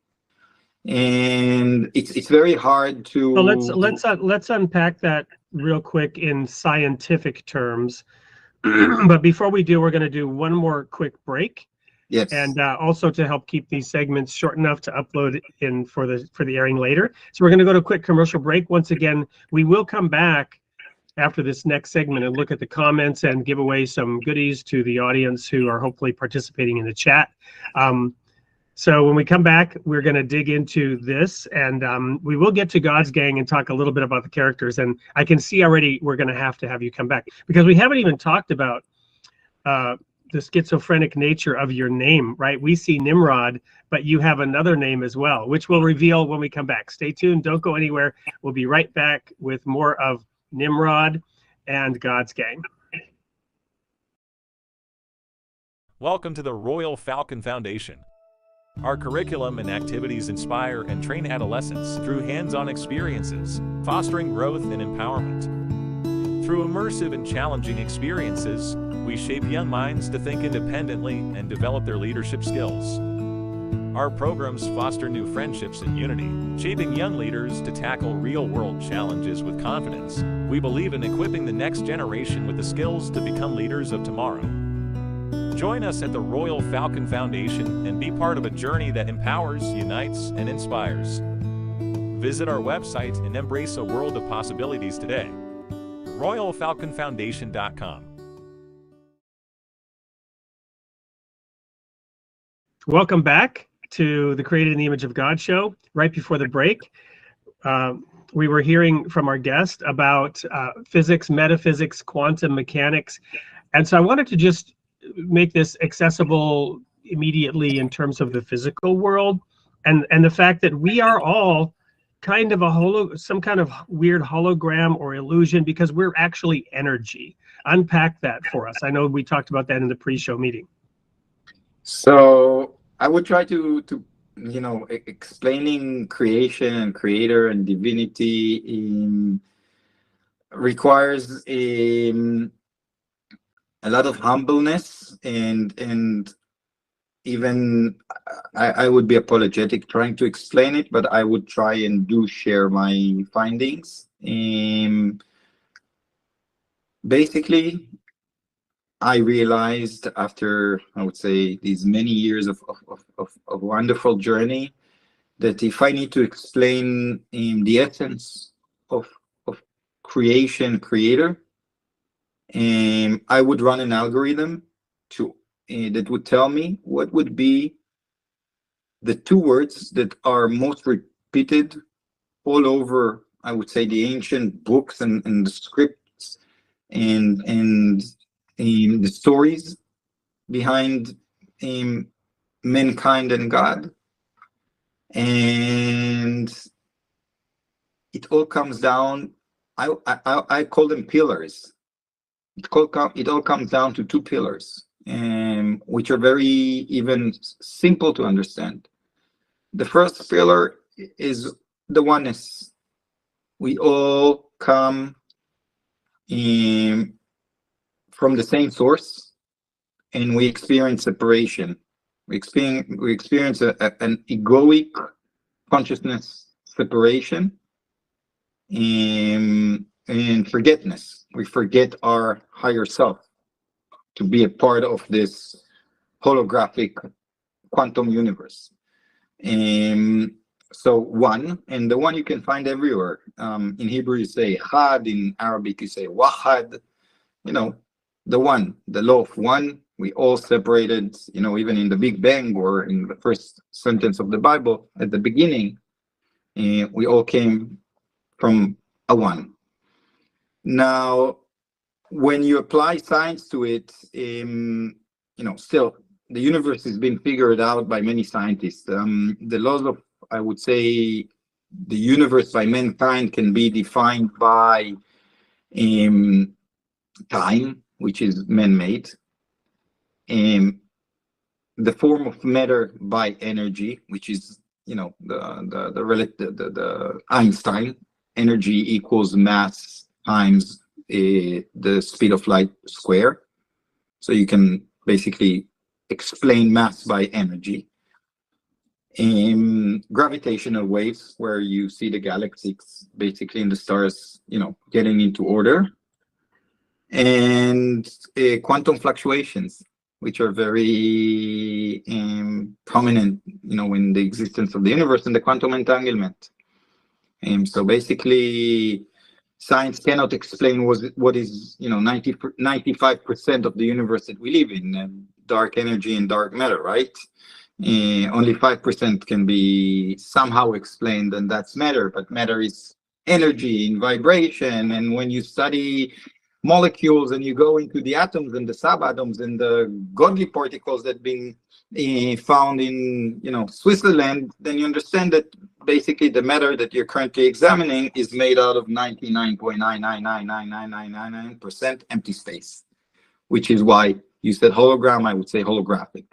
And it's very hard to. So let's unpack that real quick in scientific terms. But before we do, we're going to do one more quick break. Yes. And also to help keep these segments short enough to upload in for the airing later. So we're going to go to a quick commercial break. Once again, we will come back after this next segment and look at the comments and give away some goodies to the audience who are hopefully participating in the chat. So when we come back, we're going to dig into this, and we will get to God's Gang and talk a little bit about the characters. And I can see already we're going to have you come back, because we haven't even talked about the schizophrenic nature of your name, right? We see Nimrod, but you have another name as well, which we'll reveal when we come back. Stay tuned. Don't go anywhere. We'll be right back with more of Nimrod and God's Gang. Welcome to the Royal Falcon Foundation. Our curriculum and activities inspire and train adolescents through hands-on experiences, fostering growth and empowerment. Through immersive and challenging experiences, we shape young minds to think independently and develop their leadership skills. Our programs foster new friendships and unity, shaping young leaders to tackle real-world challenges with confidence. We believe in equipping the next generation with the skills to become leaders of tomorrow. Join us at the Royal Falcon Foundation and be part of a journey that empowers, unites, and inspires. Visit our website and embrace a world of possibilities today. RoyalFalconFoundation.com. Welcome back to the Created in the Image of God show. Right before the break, we were hearing from our guest about physics, metaphysics, quantum mechanics. And so I wanted to just make this accessible immediately in terms of the physical world, and the fact that we are all kind of some kind of weird hologram or illusion, because we're actually energy. Unpack that for us. I know we talked about that in the pre-show meeting. So I would try to explaining creation and creator and divinity requires a lot of humbleness, and even I would be apologetic trying to explain it, but I would try and do share my findings. Basically, I realized after, I would say, these many years of wonderful journey, that if I need to explain the essence of creator, I would run an algorithm that would tell me what would be the two words that are most repeated all over, I would say, the ancient books and the scripts and the stories behind mankind and God. And it all comes down, I call them pillars. It all comes down to two pillars, which are very even simple to understand. The first pillar is the oneness. We all come from the same source, and we experience separation. We experience an egoic consciousness separation and forgetness. We forget our higher self to be a part of this holographic quantum universe. So one, and the one you can find everywhere. In Hebrew you say had, in Arabic you say wahad. The one, the law of one. We all separated, even in the Big Bang or in the first sentence of the Bible at the beginning, we all came from a one. Now, when you apply science to it, still the universe has been figured out by many scientists. The laws of, I would say, the universe by mankind can be defined by time, which is man-made, the form of matter by energy, which is the Einstein, energy equals mass times the speed of light square. So you can basically explain mass by energy. Gravitational waves, where you see the galaxies basically in the stars, getting into order. And quantum fluctuations, which are very prominent, in the existence of the universe, and the quantum entanglement. So basically, science cannot explain what is 95% of the universe that we live in, dark energy and dark matter, right? Only 5% can be somehow explained, and that's matter. But matter is energy and vibration, and when you study molecules and you go into the atoms and the subatoms and the godly particles that been found in Switzerland, then you understand that basically the matter that you're currently examining is made out of 99.9999999% empty space, which is why you said hologram. I would say holographic.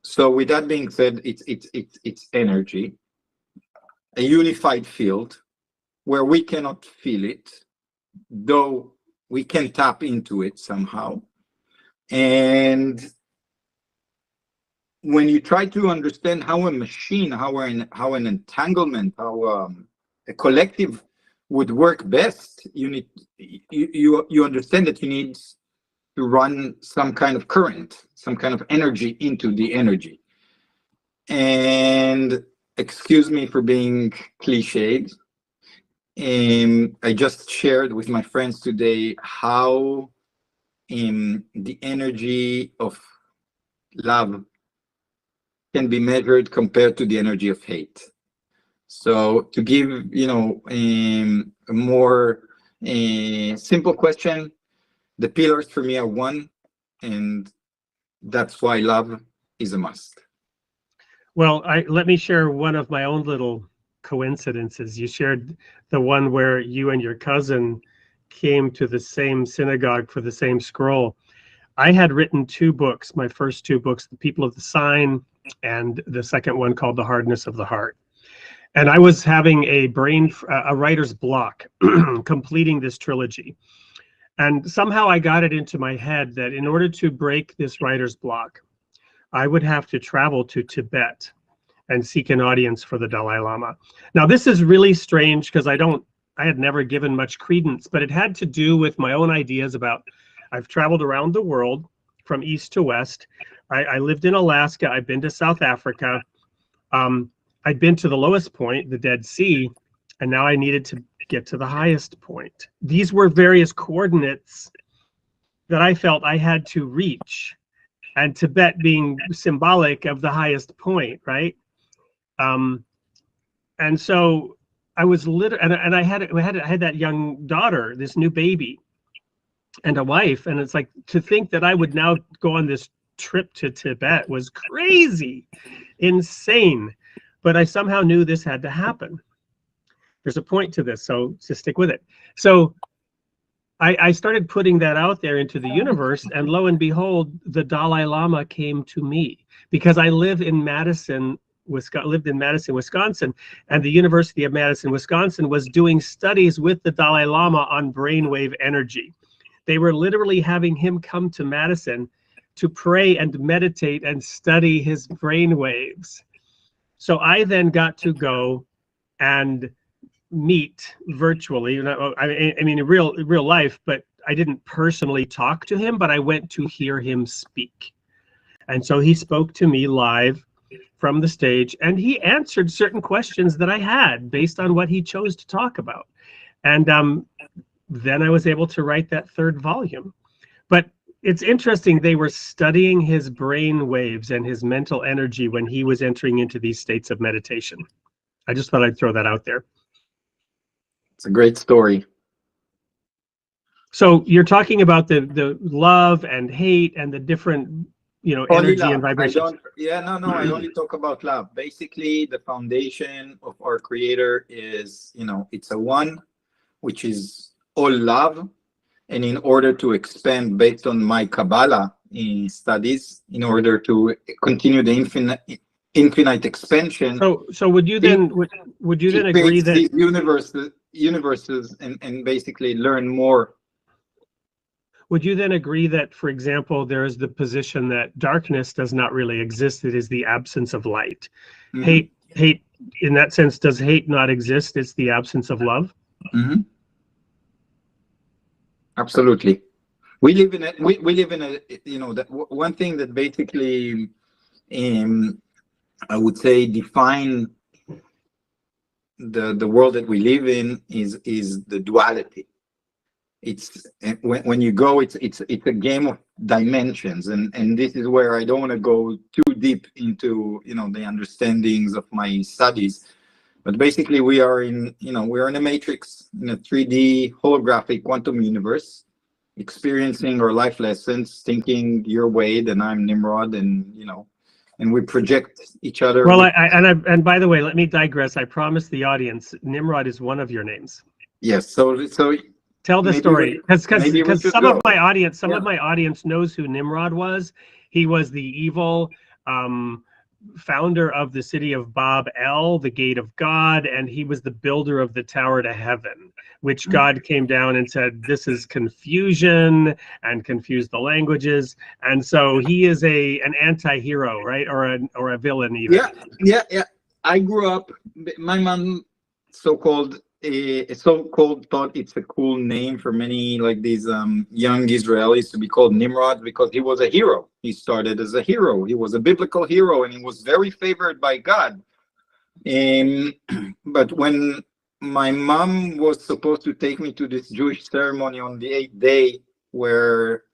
So with that being said, it's energy, a unified field where we cannot feel it, though we can tap into it somehow. And when you try to understand how a machine, how an entanglement, how a collective would work best, you understand that you need to run some kind of current, some kind of energy into the energy. And excuse me for being cliched. I just shared with my friends today how the energy of love can be measured compared to the energy of hate. So to give a more simple question, the pillars for me are one, and that's why love is a must. Well, let me share one of my own little coincidences. You shared the one where you and your cousin came to the same synagogue for the same scroll. I had written 2 books, my first 2 books, The People of the Sign, and the second one called The Hardness of the Heart. And I was having a writer's block completing this trilogy. And somehow I got it into my head that in order to break this writer's block, I would have to travel to Tibet and seek an audience for the Dalai Lama. Now, this is really strange because I had never given much credence, but it had to do with my own ideas about, I've traveled around the world from east to west. I lived in Alaska. I've been to South Africa. I'd been to the lowest point, the Dead Sea, and now I needed to get to the highest point. These were various coordinates that I felt I had to reach, and Tibet being symbolic of the highest point, right? And so I was and I had that young daughter, this new baby, and a wife, and it's like, to think that I would now go on this trip to Tibet was crazy, insane. But I somehow knew this had to happen. There's a point to this, so just stick with it. So I started putting that out there into the universe, and lo and behold, the Dalai Lama came to me because I lived in Madison, Wisconsin, and the University of Madison, Wisconsin was doing studies with the Dalai Lama on brainwave energy. They were literally having him come to Madison to pray and meditate and study his brainwaves. So I then got to go and meet virtually, I mean in real life, but I didn't personally talk to him, but I went to hear him speak. And so he spoke to me live from the stage, and he answered certain questions that I had based on what he chose to talk about. And then I was able to write that 3rd volume. But it's interesting, they were studying his brain waves and his mental energy when he was entering into these states of meditation. I just thought I'd throw that out there. It's a great story. So you're talking about the love and hate and the different, energy and vibrations. I only talk about love. Basically, the foundation of our Creator is, it's a one, which is all love. And in order to expand based on my Kabbalah studies, in order to continue the infinite expansion. So would you then would you then agree that these universes and basically learn more? Would you then agree that, for example, there is the position that darkness does not really exist? It is the absence of light. Mhm. Hate, in that sense, does hate not exist? It's the absence of love. Mhm. Absolutely. We live in a that one thing that basically I would say define the world that we live in is the duality. It's when you go, it's a game of dimensions, and this is where I don't want to go too deep into the understandings of my studies, but basically we are in a matrix, in a 3D holographic quantum universe, experiencing our life lessons, thinking you're Wade and I'm Nimrod, and we project each other. Well, and by the way, let me digress. I promised the audience Nimrod is one of your names. Yes. So tell the story, because some of my audience knows who Nimrod was. He was the evil founder of the city of Bab El, the gate of God, and he was the builder of the tower to heaven, which God came down and said, this is confusion, and confused the languages. And so he is an anti-hero, right? Or a villain even. Yeah. I grew up, my mom so-called thought it's a cool name for many like these young Israelis to be called Nimrod, because he was a hero. He started as a hero. He was a biblical hero, and he was very favored by God. But when my mom was supposed to take me to this Jewish ceremony on the 8th day, where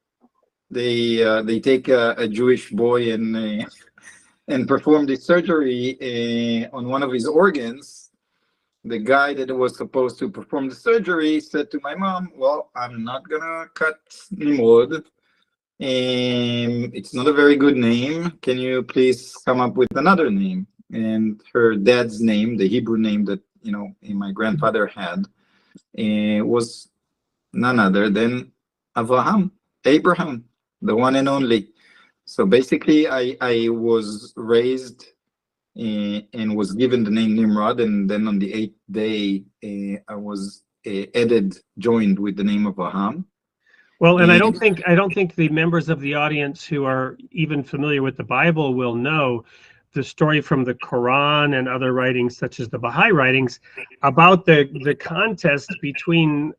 they take a Jewish boy and perform this surgery on one of his organs, the guy that was supposed to perform the surgery said to my mom, well, I'm not gonna cut Nimrod. It's not a very good name. Can you please come up with another name? And her dad's name, the Hebrew name that my grandfather had, was none other than Avraham, Abraham, the one and only. So basically, I was raised and was given the name Nimrod, and then on the 8th day, I was joined with the name of Avraham. Well, and I don't think the members of the audience who are even familiar with the Bible will know the story from the Quran and other writings, such as the Baha'i writings, about the contest between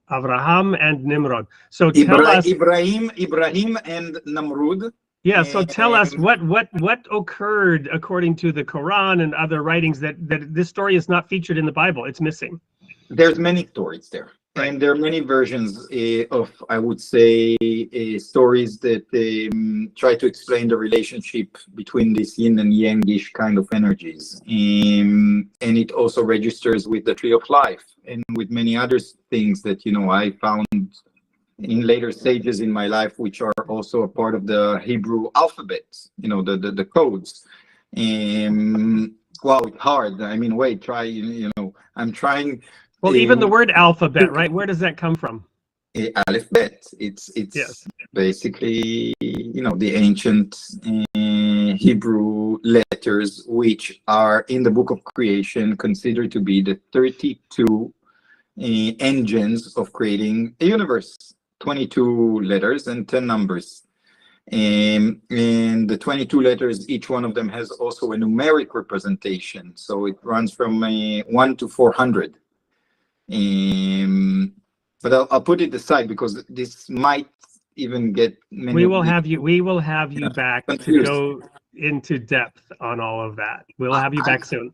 Avraham and Nimrod. So tell us, Ibrahim and Namrud. Yeah, so tell us what occurred according to the Quran and other writings that this story is not featured in the Bible. It's missing. There's many stories there, right. And there are many versions of, I would say, stories that try to explain the relationship between these yin and yang-ish kind of energies. And it also registers with the tree of life and with many other things that I found in later stages in my life, which are also a part of the Hebrew alphabet, the codes. Wow, it's hard. I mean, wait, try, I'm trying. Well, even the word alphabet, right? Where does that come from? Aleph Bet. It's yes. Basically, the ancient Hebrew letters, which are in the book of creation, considered to be the 32 engines of creating a universe. 22 letters and 10 numbers. And the 22 letters, each one of them has also a numeric representation. So it runs from 1 to 400. But I'll put it aside because this might even get many. We will have you back confused. To go into depth on all of that. We'll have you back soon.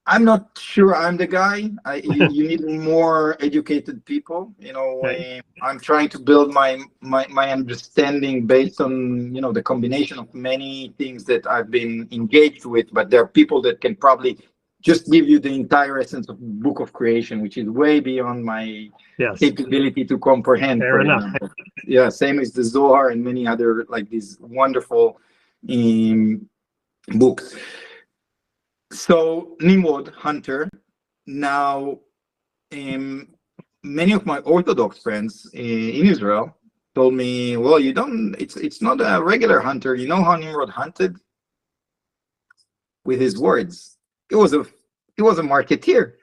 I'm not sure I'm the guy. You need more educated people. Right. I'm trying to build my understanding based on the combination of many things that I've been engaged with. But there are people that can probably just give you the entire essence of Book of Creation, which is way beyond my capability to comprehend. Fair enough. Example. Yeah, same as the Zohar and many other like these wonderful books. So Nimrod, hunter. Now, many of my Orthodox friends in Israel told me, well, it's not a regular hunter. You know how Nimrod hunted? with his words. He was a marketeer.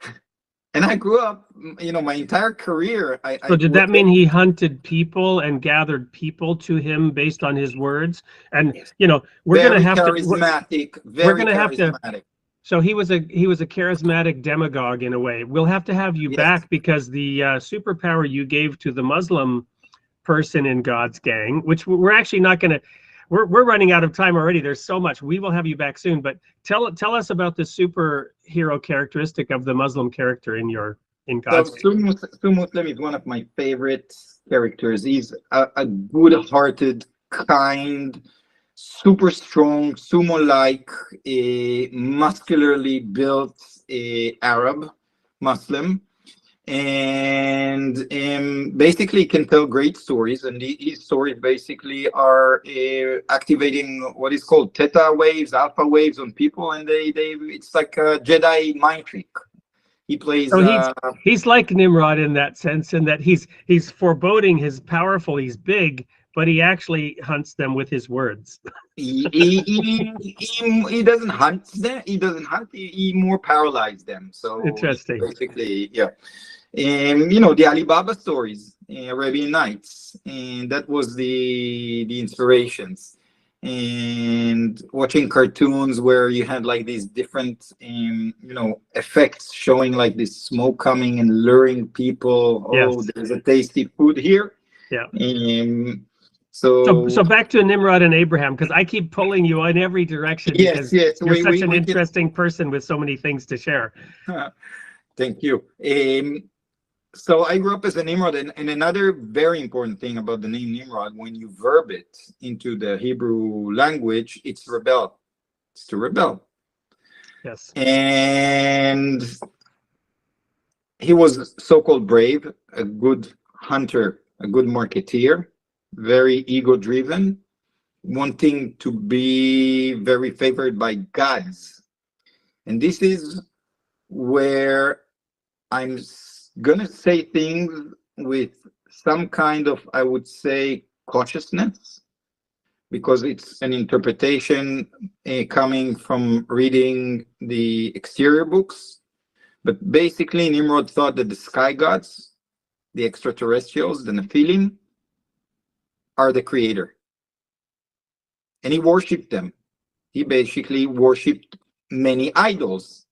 And I grew up, my entire career. So did that mean he hunted people and gathered people to him based on his words? And we're going to have charismatic, very charismatic. So he was a charismatic demagogue in a way. We'll have to have you back, because the superpower you gave to the Muslim person in God's gang, which we're actually not going to. We're running out of time already. There's so much. We will have you back soon. But tell us about the superhero characteristic of the Muslim character in God's gang. Muslim is one of my favorite characters. He's a good-hearted, kind, super strong, sumo-like, muscularly built Arab Muslim. And basically can tell great stories, and these stories basically are activating what is called theta waves, alpha waves on people, and it's like a Jedi mind trick. He plays. So he's like Nimrod in that sense, in that he's foreboding, he's powerful, he's big, but he actually hunts them with his words. He doesn't hunt them. He doesn't hunt. He more paralyzes them. So interesting. Basically, yeah. The Alibaba stories, Arabian Nights, and that was the inspirations. And watching cartoons where you had like these different, effects showing like this smoke coming and luring people. Oh, yes. There's a tasty food here. Yeah. So back to Nimrod and Abraham, because I keep pulling you in every direction. Yes. You're such an interesting person with so many things to share. Thank you. So I grew up as a Nimrod, and another very important thing about the name Nimrod, when you verb it into the Hebrew language, it's rebel. It's to rebel. Yes. And he was so-called brave, a good hunter, a good marketeer, very ego-driven, wanting to be very favored by gods. And this is where I'm gonna say things with some kind of, I would say, cautiousness, because it's an interpretation coming from reading the exterior books. But basically, Nimrod thought that the sky gods, the extraterrestrials, the Nephilim, are the creator. And he worshipped them. He basically worshipped many idols.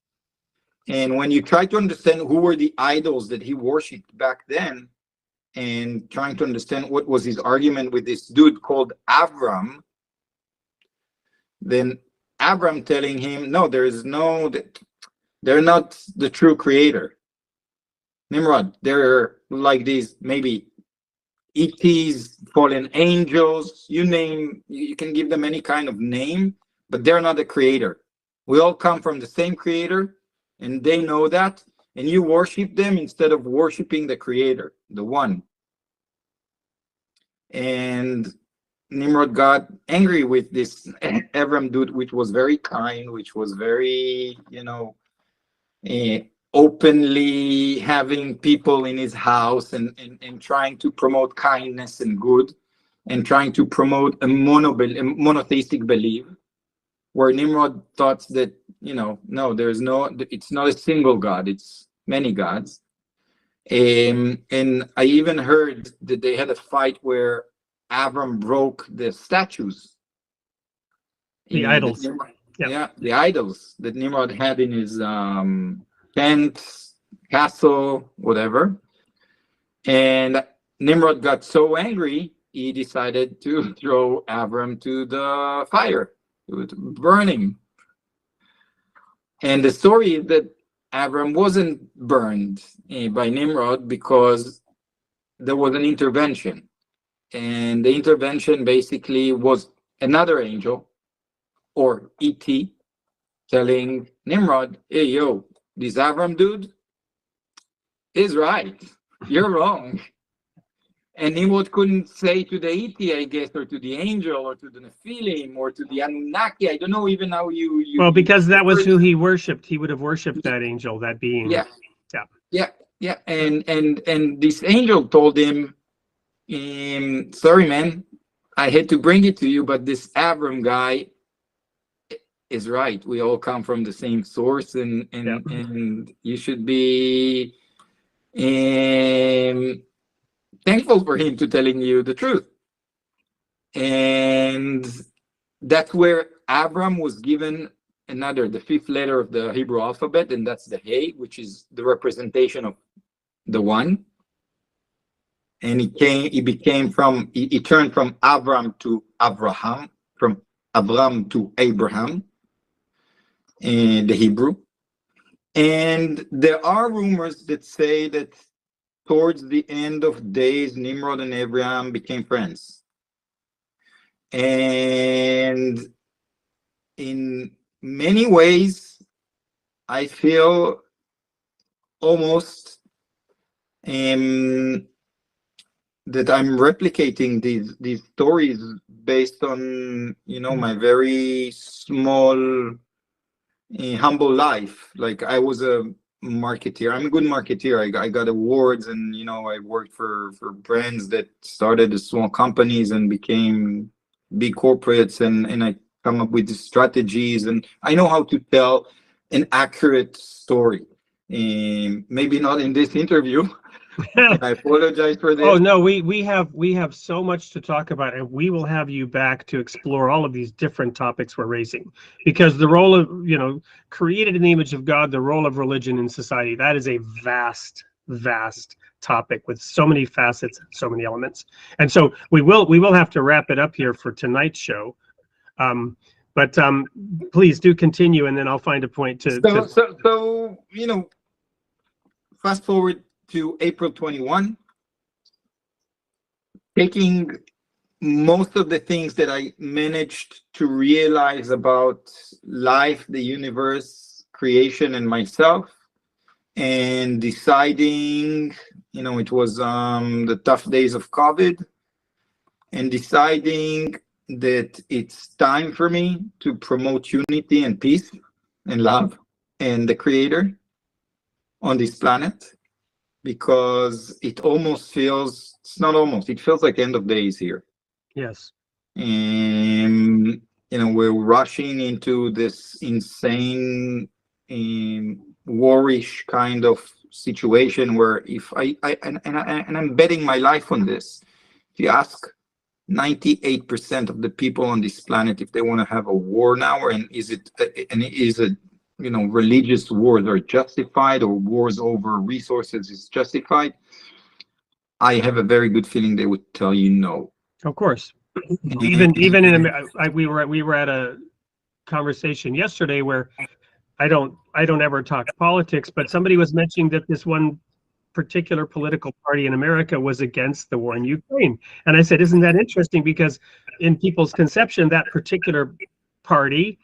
And when you try to understand who were the idols that he worshipped back then, and trying to understand what was his argument with this dude called Avraham, then Avraham telling him, no, they're not the true creator. Nimrod, they're like these maybe ETs, fallen angels, you can give them any kind of name, but they're not the creator. We all come from the same creator, and they know that, and you worship them instead of worshiping the creator, the one. And Nimrod got angry with this Avraham dude, which was very kind, which was very, openly having people in his house and trying to promote kindness and good, and trying to promote a monotheistic belief, where Nimrod thought that, no, it's not a single God, it's many gods. And I even heard that they had a fight where Avram broke the statues. The idols. The idols that Nimrod had in his tent, castle, whatever. And Nimrod got so angry, he decided to throw Avram to the fire. It was burning. And the story is that Avram wasn't burned by Nimrod because there was an intervention. And the intervention basically was another angel, or ET, telling Nimrod, hey, yo, this Avram dude is right. You're wrong. And Nimrod couldn't say to the ET, I guess, or to the angel, or to the Nephilim, or to the Anunnaki. I don't know even how you well, because that was who he worshipped. He would have worshipped that angel, that being. Yeah. And this angel told him, sorry, man, I had to bring it to you, but this Avram guy, is right. We all come from the same source, and Yeah. and you should be thankful for him to telling you the truth. And that's where Abram was given the fifth letter of the Hebrew alphabet, and that's the Hey, which is the representation of the one. And he turned from Avram to Avraham, from Avram to Abraham, in the Hebrew. And there are rumors that say that towards the end of days, Nimrod and Abraham became friends. And in many ways, I feel almost that I'm replicating these stories based on, my very small, humble life. Like, I was a marketeer. I'm a good marketeer. I got awards, and I worked for brands that started as small companies and became big corporates, and I come up with the strategies, and I know how to tell an accurate story. Maybe not in this interview. I apologize for this. Oh no, we have so much to talk about, and we will have you back to explore all of these different topics we're raising, because the role of, created in the image of God, the role of religion in society, that is a vast topic with so many facets, so many elements. And so we will have to wrap it up here for tonight's show. But please do continue, and then I'll find a point to. So fast forward to April 21, taking most of the things that I managed to realize about life, the universe, creation, and myself, and deciding, it was the tough days of COVID, and deciding that it's time for me to promote unity and peace and love and the Creator on this planet. Because it feels like end of days here. Yes. And we're rushing into this insane warish kind of situation where if I'm betting my life on this. If you ask 98% of the people on this planet if they want to have a war now, and is it religious wars are justified, or wars over resources is justified, I have a very good feeling they would tell you no. Of course. Even in we were at a conversation yesterday where I don't ever talk politics, but somebody was mentioning that this one particular political party in America was against the war in Ukraine. And I said, isn't that interesting? Because in people's conception, that particular party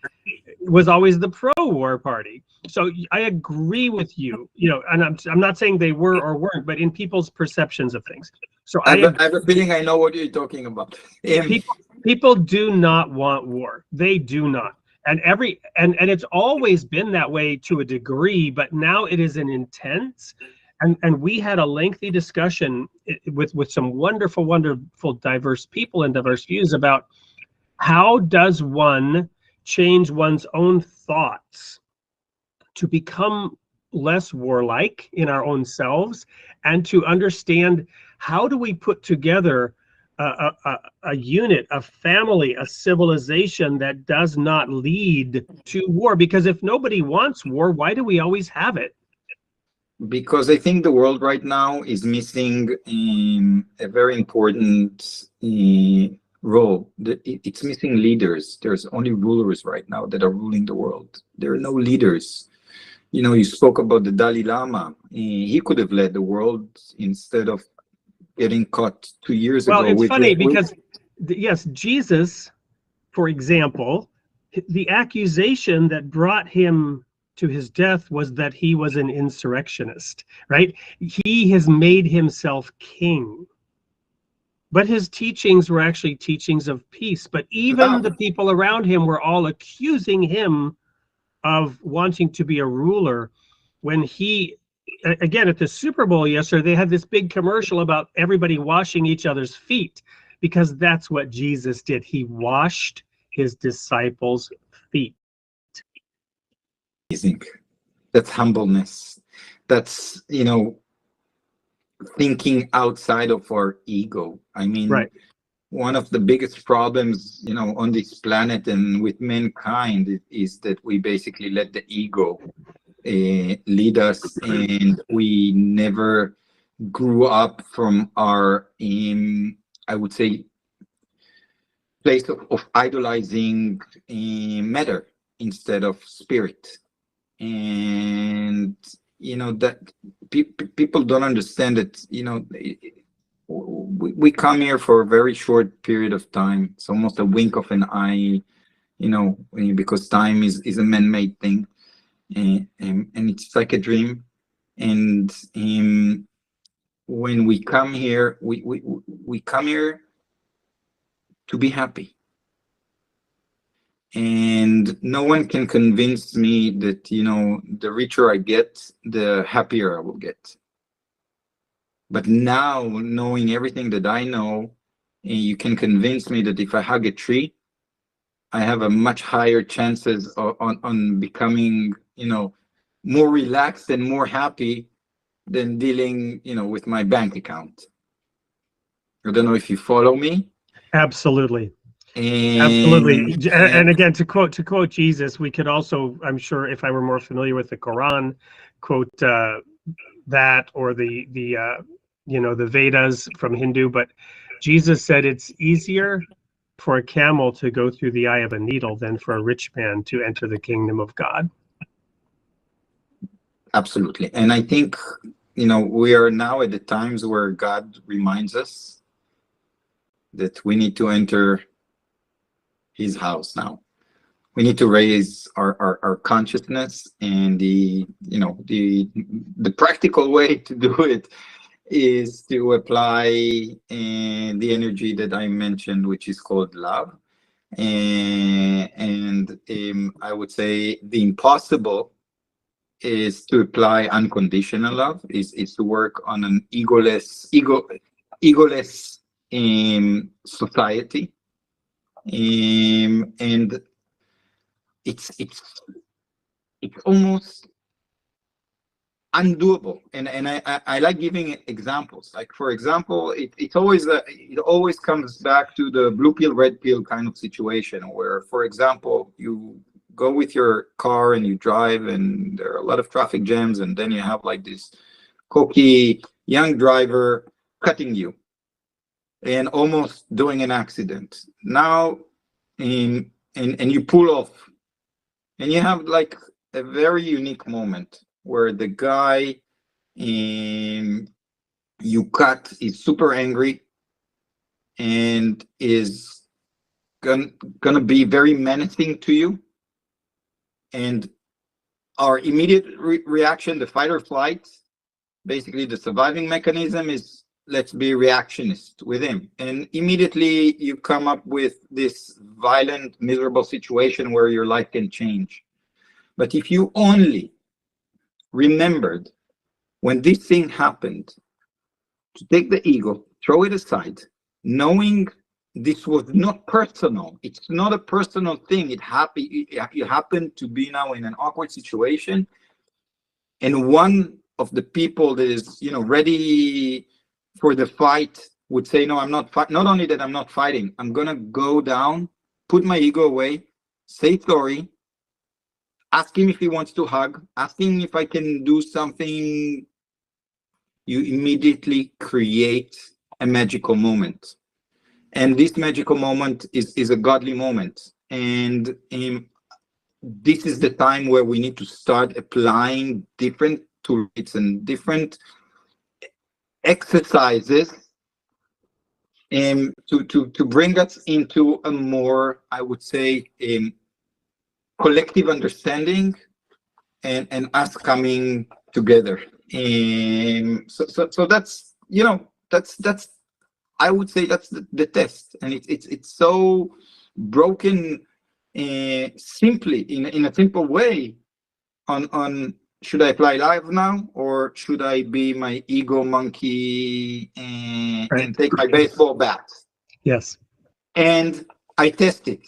was always the pro-war party. So I agree with you, and I'm not saying they were or weren't, but in people's perceptions of things. So I have a feeling I know what you're talking about. People do not want war. They do not. And it's always been that way to a degree, but now it is an intense. And we had a lengthy discussion with some wonderful diverse people and diverse views about how does one change one's own thoughts to become less warlike in our own selves, and to understand how do we put together a unit, a family, a civilization that does not lead to war. Because if nobody wants war, why do we always have it? Because I think the world right now is missing a very important role. It's missing leaders. There's only rulers right now that are ruling the world. There are no leaders. You spoke about the Dalai Lama. He could have led the world instead of getting caught 2 years ago. Well, it's funny because, yes, Jesus, for example, the accusation that brought him to his death was that he was an insurrectionist, right? He has made himself king. But his teachings were actually teachings of peace. But even the people around him were all accusing him of wanting to be a ruler. When he, again, at the Super Bowl yesterday, they had this big commercial about everybody washing each other's feet, because that's what Jesus did. He washed his disciples' feet. amazing. That's humbleness. That's, thinking outside of our ego. I mean, Right. one of the biggest problems, on this planet and with mankind is that we basically let the ego lead us, and we never grew up from our, I would say, place of idolizing matter instead of spirit. And that people don't understand that we come here for a very short period of time. It's almost a wink of an eye, because time is a man-made thing, and it's like a dream. And when we come here, we come here to be happy. And no one can convince me that, the richer I get, the happier I will get. But now, knowing everything that I know, you can convince me that if I hug a tree, I have a much higher chances on becoming, more relaxed and more happy than dealing, with my bank account. I don't know if you follow me. Absolutely. And, Absolutely. And again, to quote Jesus, we could also, I'm sure if I were more familiar with the Quran, quote that, or the Vedas from Hindu. But Jesus said it's easier for a camel to go through the eye of a needle than for a rich man to enter the kingdom of God. Absolutely. And I think, we are now at the times where God reminds us that we need to enter his house now. We need to raise our consciousness, and the practical way to do it is to apply the energy that I mentioned, which is called love. And I would say the impossible is to apply unconditional love, is to work on an egoless society. And it's almost undoable. And I like giving examples. Like, for example, it always comes back to the blue pill, red pill kind of situation, where, for example, you go with your car and you drive, and there are a lot of traffic jams, and then you have like this cocky young driver cutting you and almost doing an accident. Now, and you pull off, and you have like a very unique moment where the guy you cut is super angry and is gonna be very menacing to you. And our immediate reaction, the fight or flight, basically the surviving mechanism, is let's be reactionist with him. And immediately you come up with this violent, miserable situation where your life can change. But if you only remembered when this thing happened, to take the ego, throw it aside, knowing this was not personal. It's not a personal thing. You happen to be now in an awkward situation, and one of the people that is, ready for the fight would say, no, I'm not not only that I'm not fighting, I'm gonna go down, put my ego away, say sorry, ask him if he wants to hug, ask him if I can do something. You immediately create a magical moment. And this magical moment is a godly moment. And this is the time where we need to start applying different tools and different exercises to bring us into a more, I would say, collective understanding and us coming together. So that's, that's I would say that's the test. And it's so broken simply in a simple way on should I apply live now, or should I be my ego monkey and take my baseball bat? Yes. And I test it.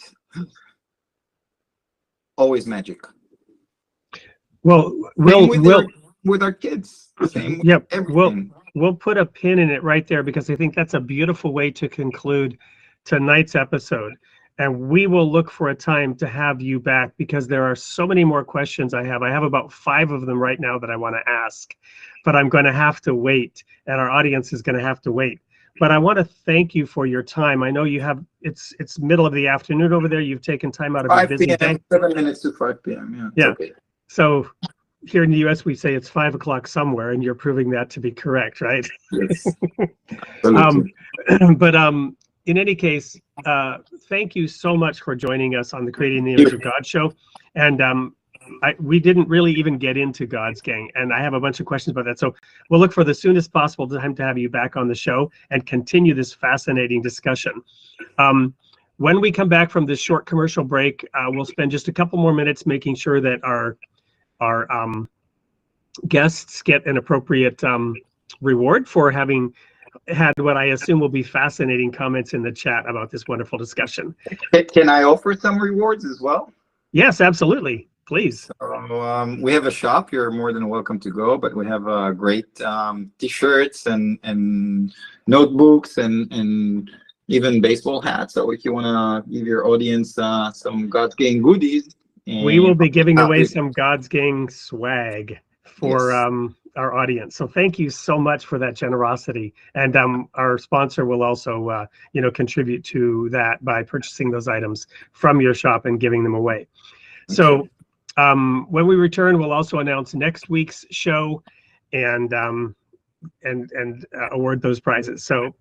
Always magic. Well, Same with our kids. Same with yep, everything. we'll put a pin in it right there, because I think that's a beautiful way to conclude tonight's episode. And we will look for a time to have you back, because there are so many more questions I have. I have about 5 of them right now that I want to ask, but I'm going to have to wait, and our audience is going to have to wait. But I want to thank you for your time. I know you have, it's middle of the afternoon over there. You've taken time out of your 5 busy day. p.m., 7 minutes to 5 p.m. Yeah, it's okay. So here in the US, we say it's 5 o'clock somewhere, and you're proving that to be correct, right? Yes. Absolutely. But in any case, thank you so much for joining us on the Creating the Image of God show. And we didn't really even get into God's gang, and I have a bunch of questions about that. So we'll look for the soonest possible time to have you back on the show and continue this fascinating discussion. When we come back from this short commercial break, we'll spend just a couple more minutes making sure that our guests get an appropriate reward for having had what I assume will be fascinating comments in the chat about this wonderful discussion. Can I offer some rewards as well? Yes, absolutely. Please. So, we have a shop. You're more than welcome to go, but we have great t-shirts and notebooks and even baseball hats. So if you want to give your audience some God's Gang goodies, we will be giving away some God's Gang swag for our audience. So thank you so much for that generosity. And our sponsor will also, contribute to that by purchasing those items from your shop and giving them away. So when we return, we'll also announce next week's show and award those prizes. So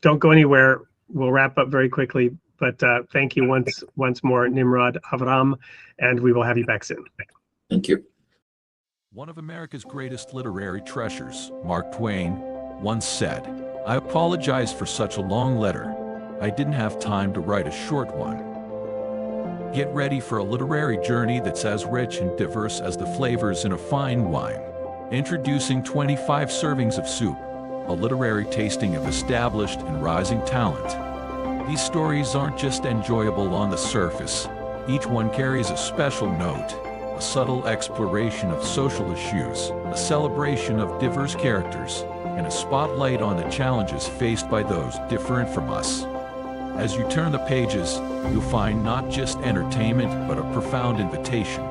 don't go anywhere. We'll wrap up very quickly. But thank you once more, Nimrod Avraham, and we will have you back soon. Thank you. One of America's greatest literary treasures, Mark Twain, once said, "I apologize for such a long letter. I didn't have time to write a short one." Get ready for a literary journey that's as rich and diverse as the flavors in a fine wine. Introducing 25 Servings of Soup, a literary tasting of established and rising talent. These stories aren't just enjoyable on the surface. Each one carries a special note, a subtle exploration of social issues, a celebration of diverse characters, and a spotlight on the challenges faced by those different from us. As you turn the pages, you'll find not just entertainment, but a profound invitation.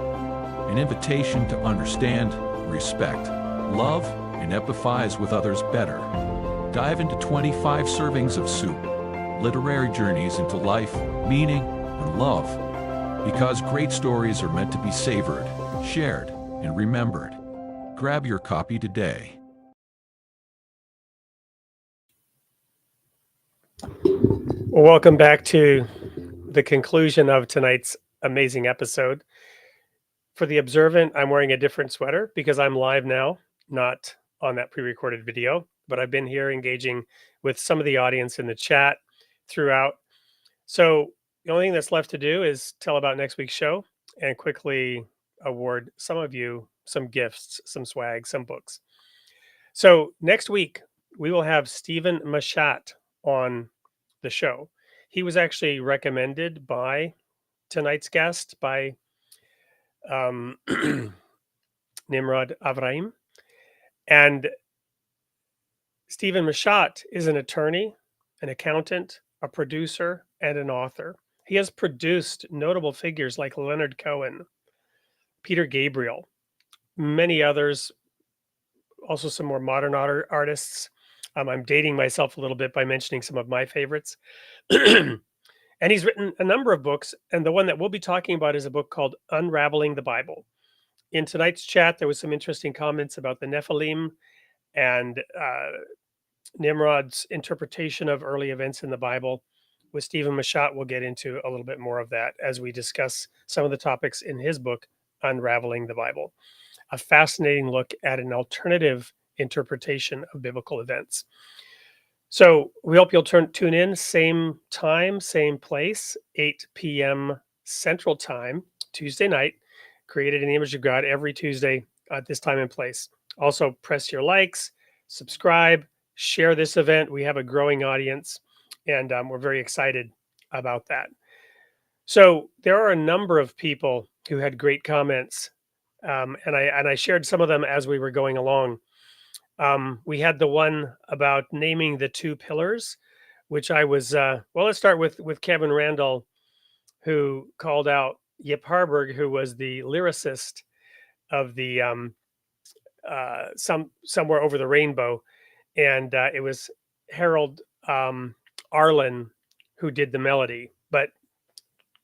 An invitation to understand, respect, love, and empathize with others better. Dive into 25 Servings of Soup, literary journeys into life, meaning, and love. Because great stories are meant to be savored, shared, and remembered. Grab your copy today. Well, welcome back to the conclusion of tonight's amazing episode. For the observant, I'm wearing a different sweater because I'm live now, not on that pre-recorded video, but I've been here engaging with some of the audience in the chat throughout. So the only thing that's left to do is tell about next week's show and quickly award some of you some gifts, some swag, some books. So next week, we will have Stephen Mashat on the show. He was actually recommended by tonight's guest, by Nimrod Avraham. And Stephen Mashat is an attorney, an accountant, a producer, and an author. He has produced notable figures like Leonard Cohen, Peter Gabriel, many others, also some more modern artists. I'm dating myself a little bit by mentioning some of my favorites. And he's written a number of books, and the one that we'll be talking about is a book called Unraveling the Bible. In tonight's chat, there was some interesting comments about the Nephilim and Nimrod's interpretation of early events in the Bible. With Stephen Mashat, we'll get into a little bit more of that as we discuss some of the topics in his book, Unraveling the Bible. A fascinating look at an alternative interpretation of biblical events. So we hope you'll tune in, same time, same place, 8 p.m. Central Time, Tuesday night, created in the image of God every Tuesday at this time and place. Also, press your likes, subscribe, share this event. We have a growing audience, and we're very excited about that. So there are a number of people who had great comments And I shared some of them as we were going along. We had the one about naming the two pillars, which I was well. Let's start with Kevin Randall, who called out Yip Harburg, who was the lyricist of the somewhere over the rainbow, and it was Harold Arlen who did the melody. But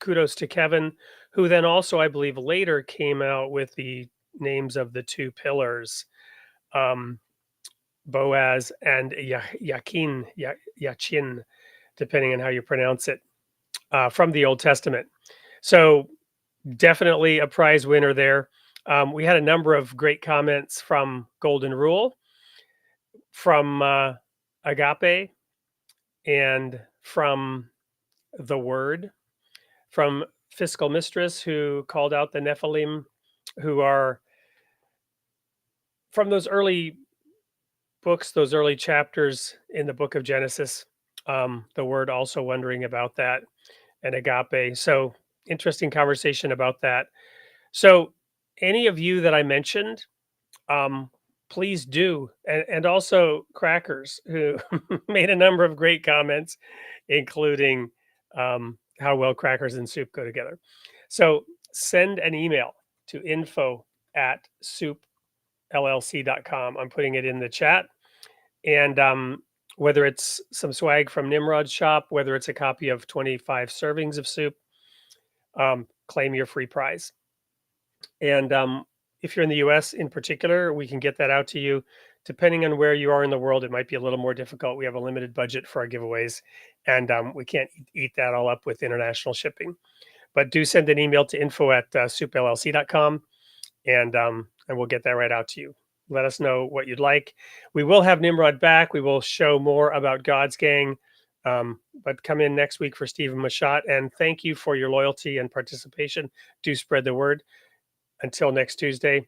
kudos to Kevin, who then also, I believe, later came out with the names of the two pillars, Boaz and Yachin, depending on how you pronounce it, from the Old Testament. So definitely a prize winner there. We had a number of great comments from Golden Rule, from Agape, and from The Word, from Fiscal Mistress, who called out the Nephilim, who are from those early books, those early chapters in the book of Genesis. The Word also wondering about that, and Agape. So interesting conversation about that. So any of you that I mentioned, please do. And also Crackers, who made a number of great comments, including how well crackers and soup go together. So send an email to info@soupllc.com. I'm putting it in the chat. And whether it's some swag from Nimrod's shop, whether it's a copy of 25 servings of soup, claim your free prize. And if you're in the US in particular, we can get that out to you. Depending on where you are in the world, it might be a little more difficult. We have a limited budget for our giveaways, and we can't eat that all up with international shipping. But do send an email to info@soupllc.com, and we'll get that right out to you. Let us know what you'd like. We will have Nimrod back. We will show more about God's Gang, but come in next week for Stephen Machat. And thank you for your loyalty and participation. Do spread the word. Until next Tuesday,